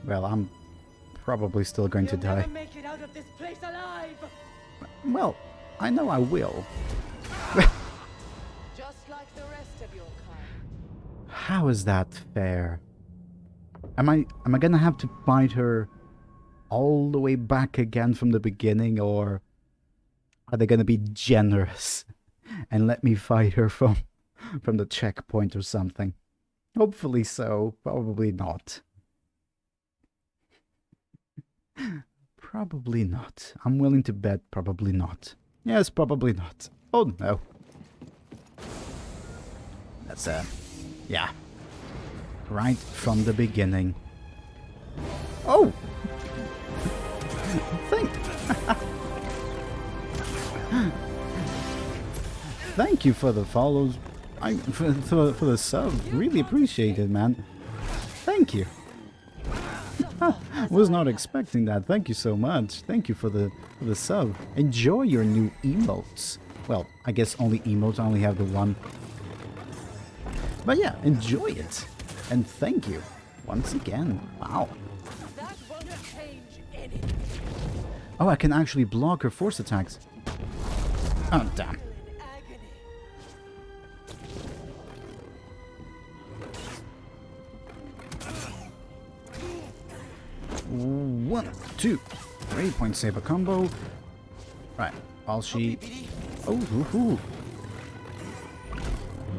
Well, I'm probably still going to You'll die. never make it out of this place alive. Well, I know I will. Just like the rest of your kind. How is that fair? Am I gonna have to fight her all the way back again from the beginning, or are they gonna be generous and let me fight her from the checkpoint or something? Hopefully so. Probably not. Probably not. I'm willing to bet probably not. Yes, probably not. Oh no. That's yeah. Right from the beginning. Oh! Thank you for the follows. For the sub. Really appreciate it, man. Thank you. Was not expecting that. Thank you so much. Thank you for the sub. Enjoy your new emotes. Well, I guess only emotes. I only have the one. But yeah, enjoy it. And thank you once again. Wow. That won't change anything. Oh, I can actually block her force attacks. Oh, damn. One, two, 3-point saber combo. Right, while she... Oh, woohoo.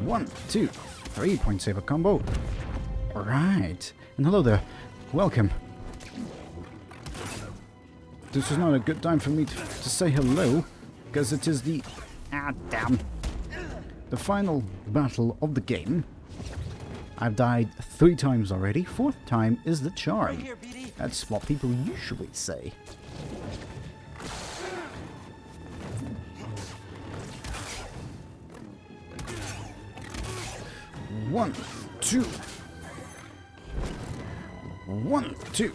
1, 2, 3-point saber combo. Right. And hello there. Welcome. This is not a good time for me to say hello, because it is the... Ah, damn. The final battle of the game. I've died 3 times already. 4th time is the charm. Right here, BD. That's what people usually say. One, two. 1, 2.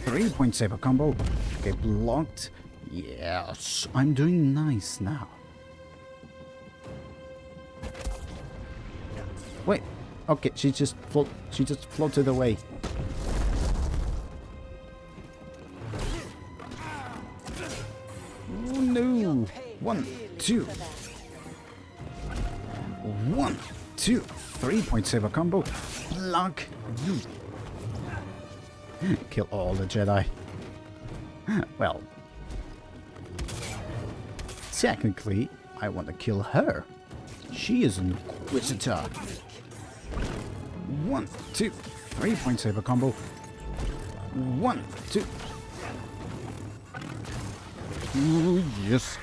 3-point saber combo. Okay, blocked. Yes, I'm doing nice now. Wait. Okay, she just floated away. Oh no! 1, 2. 1, 2. 3-point saber combo. Block. Kill all the Jedi. Well, technically, I want to kill her. She is an Inquisitor. 1, 2. 3-point saber combo. 1, 2. Ooh, yes.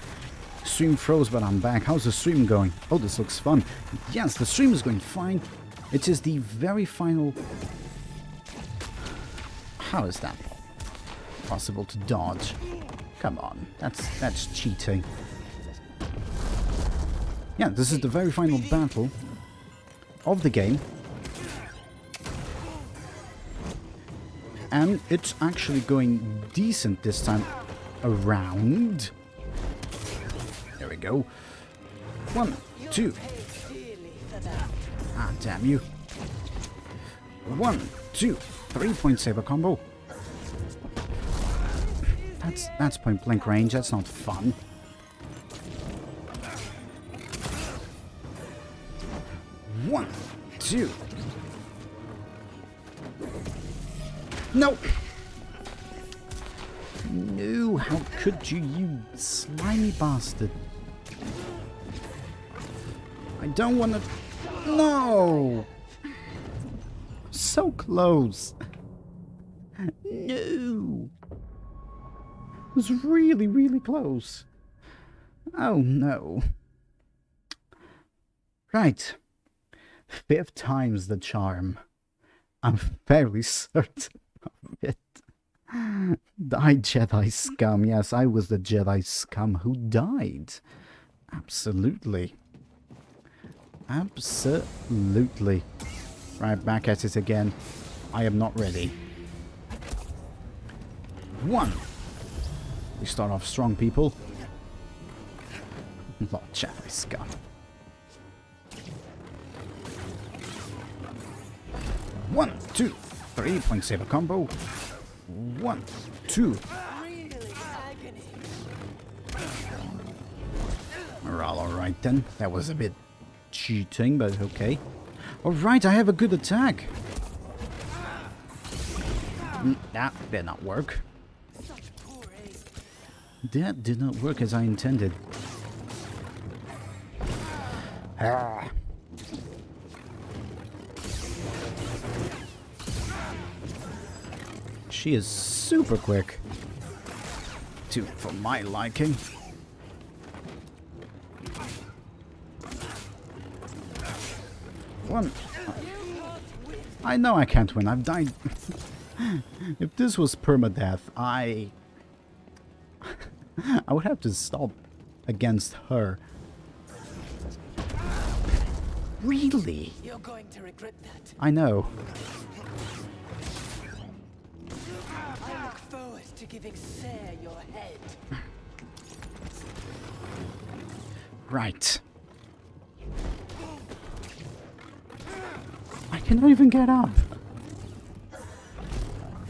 Stream froze, but I'm back. How's the stream going? Oh, this looks fun. Yes, the stream is going fine. It is the very final... How is that possible to dodge? Come on, that's cheating. Yeah, this is the very final battle of the game. And it's actually going decent this time around. There we go. 1, 2. Ah, damn you. 1, 2. 3-point saber combo. That's point blank range. That's not fun. One, 2. No. No. How could you, you slimy bastard? I don't want to. No. So close. No. It was really, really close. Oh no. Right. 5th time's the charm. I'm fairly certain of it. Die Jedi scum. Yes, I was the Jedi scum who died. Absolutely. Absolutely. Right, back at it again. I am not ready. 1. We start off strong, people. Lord Jedi scum. 1, 2. 3-point saber combo. 1, 2. Alright then. That was a bit cheating, but okay. Alright, I have a good attack. That did not work. That did not work as I intended. She is super quick. For my liking. One. I know I can't win. I've died. If this was permadeath, I would have to stop against her. Really? You're going to regret that. I know. I look forward to giving Sarah your head. Right. I cannot even get up.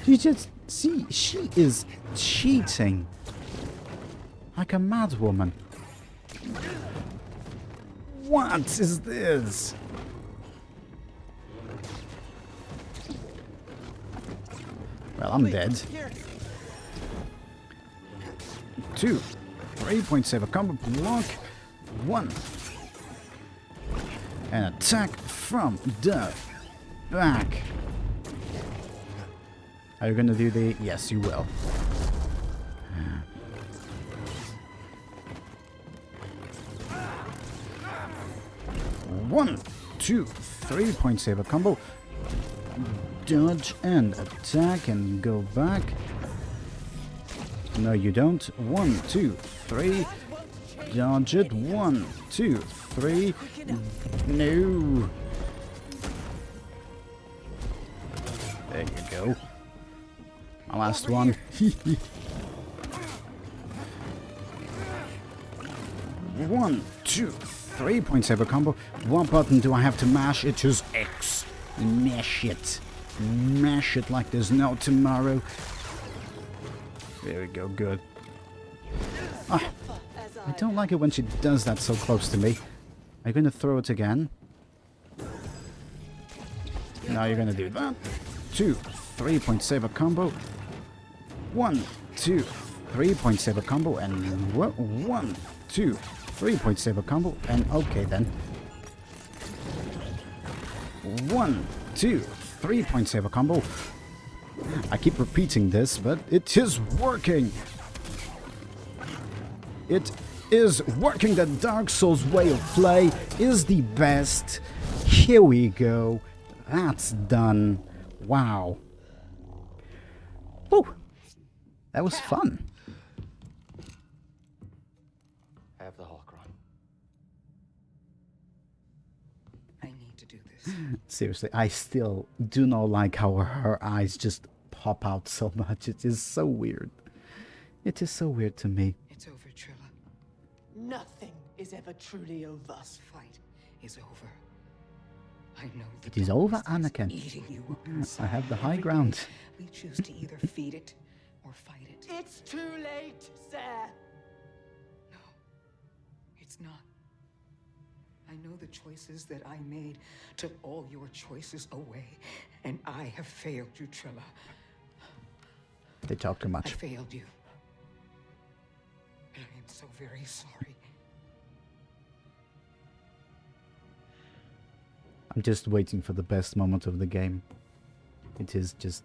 You just see, she is cheating like a mad woman. What is this? Well, I'm dead. 2, 3.7 combo block. 1. An attack from the back. Are you gonna do the... Yes, you will. 1, 2, 3.7 combo. Dodge and attack and go back. No, you don't. 1, 2, 3. Dodge it. 1, 2, 3. No. There you go. My last one. 1, 2, 3.7 combo. What button do I have to mash? It is X. Mash it. Mash it like there's no tomorrow. There we go, good. Ah, I don't like it when she does that so close to me. Are you going to throw it again? Now you're going to do that. 2, 3.7 combo. 1, 2, 3.7 combo. And 1, 2, 3.7 combo. And okay then. 1, 2, 3.7 combo. I keep repeating this, but it is working. It is working. The Dark Souls way of play is the best. Here we go. That's done. Wow. Woo. That was fun. I have the holocron. I need to do this. Seriously, I still do not like how her eyes just pop out so much. It is so weird. It is so weird to me. It's over, Trilla. Nothing is ever truly over. This fight is over. I know It is over, darkness is Anakin. eating you up I inside have the high every ground. day. We choose to either feed it or fight it. It's too late, Sarah. No, it's not. I know the choices that I made took all your choices away, and I have failed you, Trilla. They talk too I much. failed you. And I am so very sorry. I'm just waiting for the best moment of the game. It is just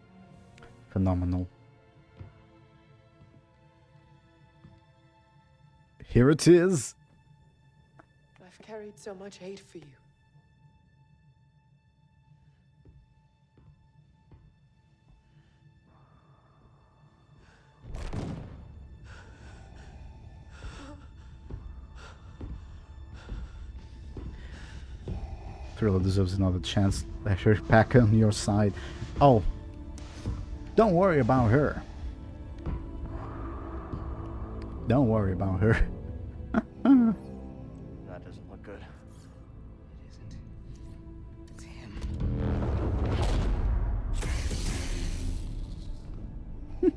phenomenal. Here it is. I've carried so much hate for you. Thriller deserves another chance. Let her back on your side. Oh, don't worry about her. Don't worry about her. That doesn't look good. It isn't. It's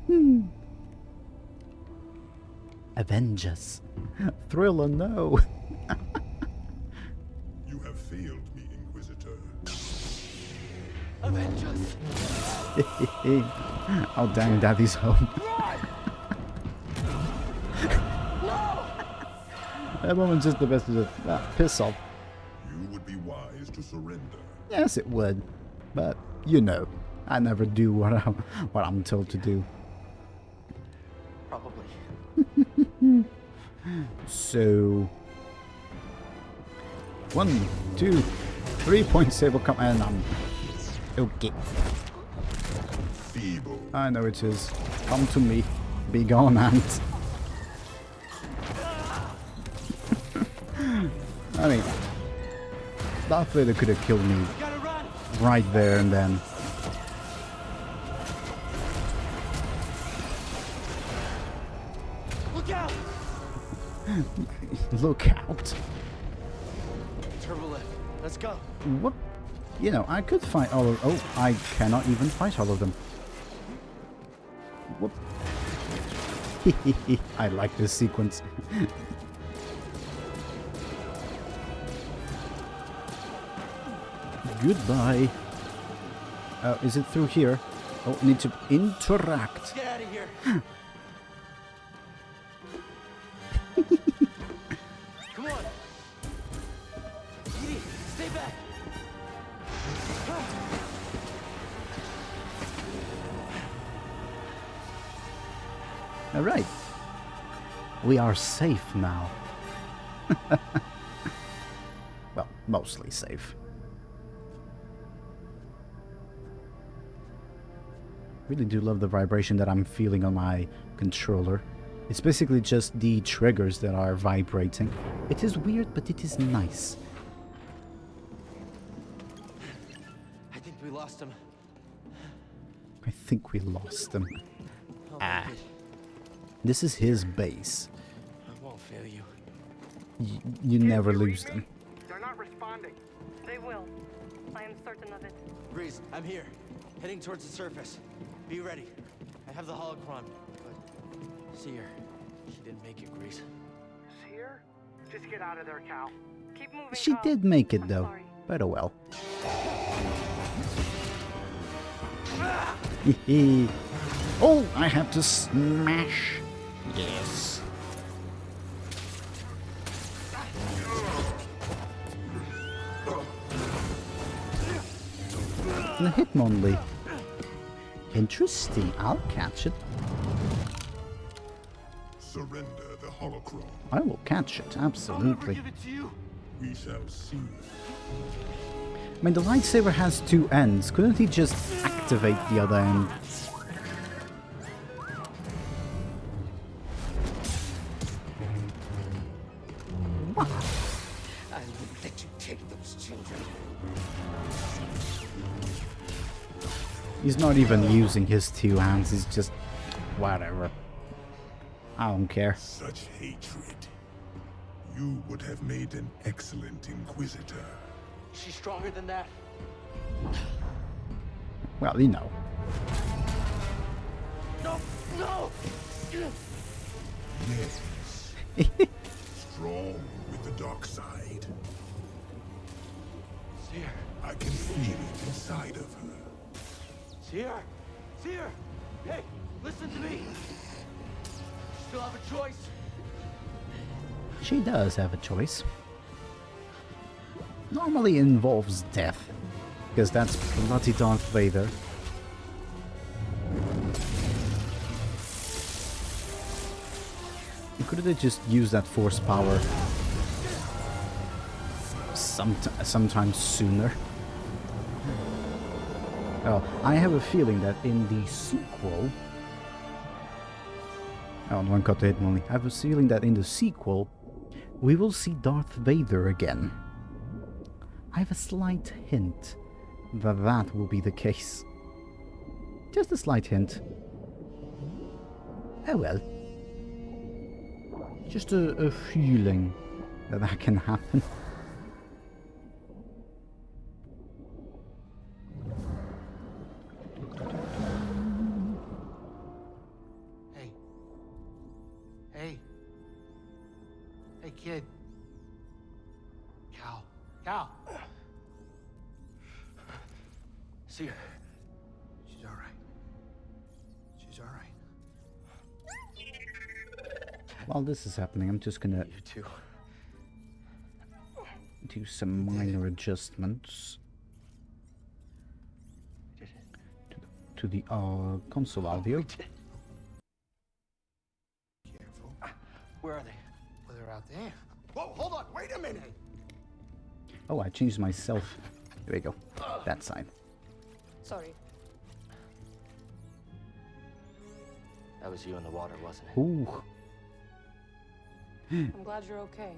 him. Avengers. Thriller, no. You have failed me, Inquisitor. Avengers! Oh, dang, Daddy's home. That moment's just the best of the piss off. You would be wise to surrender. Yes, it would. But, you know. I never do what I'm told to do. Probably. So 1, 2, 3 point save will come, and I'm okay. Feeble. I know it is. Come to me. Be gone, ant. I mean, Darth Vader could have killed me right there and then. Look out! Look out. Turbo lift. Let's go. What? You know, I could fight all of... Oh, I cannot even fight all of them. Whoop. I like this sequence. Goodbye. Is it through here? Oh, need to interact. Get out of here. Come on. Edie, stay back. All right. We are safe now. Well, mostly safe. Really do love the vibration that I'm feeling on my controller. It's basically just the triggers that are vibrating. It is weird, but it is nice. I think we lost him. I think we lost them. Ah. This is his base. I won't fail you. You never lose them. They're not responding. They will. I am certain of it. Breeze, I'm here. Heading towards the surface. Be ready. I have the holocron, but Seer, she didn't make it, Grease. Here? Just get out of there, Cal. Keep moving. She Carl. did make it I'm though. sorry. But oh well. Oh, I have to smash. Yes. The Hitmonlee. Interesting. I'll catch it. Surrender the holocron. I will catch it. Absolutely. Give it to you. We shall see. I mean, the lightsaber has two ends. Couldn't he just activate the other end? I won't let you take those children. He's not even using his two hands. He's just... whatever. I don't care. Such hatred. You would have made an excellent Inquisitor. She's stronger than that. Well, you know. No! No! Yes. Strong with the dark side. Seer! I can feel it inside of her. Seer! Seer! Hey, listen to me! Still have a choice. She does have a choice. Normally involves death, because that's bloody Darth Vader. Couldn't they just use that force power sometime sooner? Oh, I have a feeling that in the sequel... Oh, no one got the hit only. I have a feeling that in the sequel, we will see Darth Vader again. I have a slight hint that that will be the case. Just a slight hint. Oh well. Just a feeling that that can happen. Hey. Hey. Hey, kid. Cal. Cal. Seer. She's all right. She's all right. While this is happening, I'm just gonna You too. do some minor adjustments to to the console audio. Careful. Where are they? Well, they're out there. Whoa, hold on. Wait a minute. Oh, I changed myself. There we go. That side. Sorry. That was you in the water, wasn't it? Ooh. I'm glad you're okay.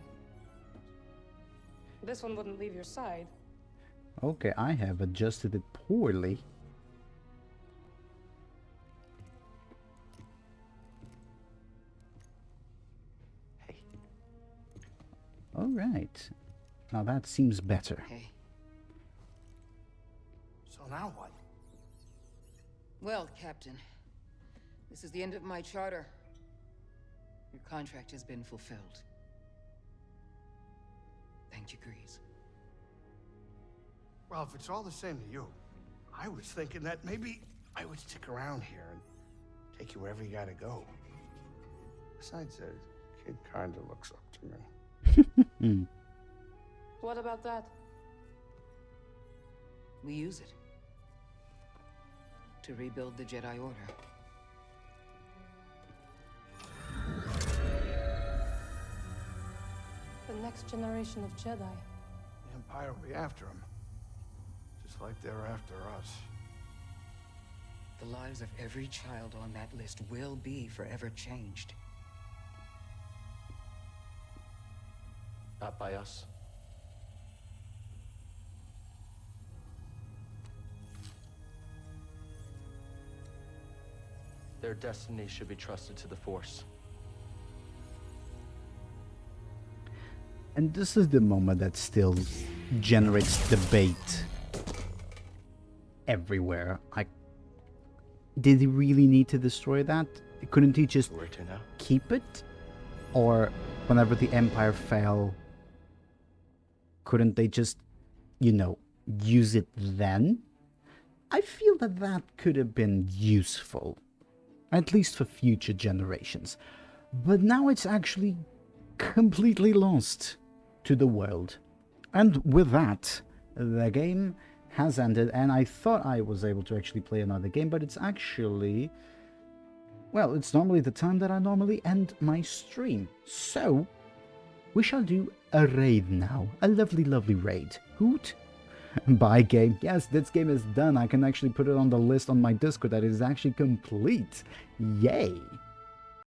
This one wouldn't leave your side. Okay, I have adjusted it poorly. Hey. All right. Now that seems better. Hey. So now what? Well, Captain, this is the end of my charter. Your contract has been fulfilled. Thank you, Grease. Well, if it's all the same to you, I was thinking that maybe I would stick around here and take you wherever you gotta go. Besides, the kid kinda looks up to me. What about that? We use it to rebuild the Jedi Order. The next generation of Jedi. The Empire will be after him. Just like they're after us. The lives of every child on that list will be forever changed. Not by us. Their destiny should be trusted to the Force. And this is the moment that still generates debate everywhere. Did he really need to destroy that? Couldn't he just Where to now? keep it? Or whenever the Empire fell, couldn't they just, you know, use it then? I feel that that could have been useful, at least for future generations. But now it's actually completely lost to the world. And with that, the game has ended, and I thought I was able to actually play another game, but it's actually, well, it's normally the time that I normally end my stream. So, we shall do a raid now. A lovely, lovely raid. Hoot. Bye, game. Yes, this game is done. I can actually put it on the list on my Discord that it is actually complete. Yay.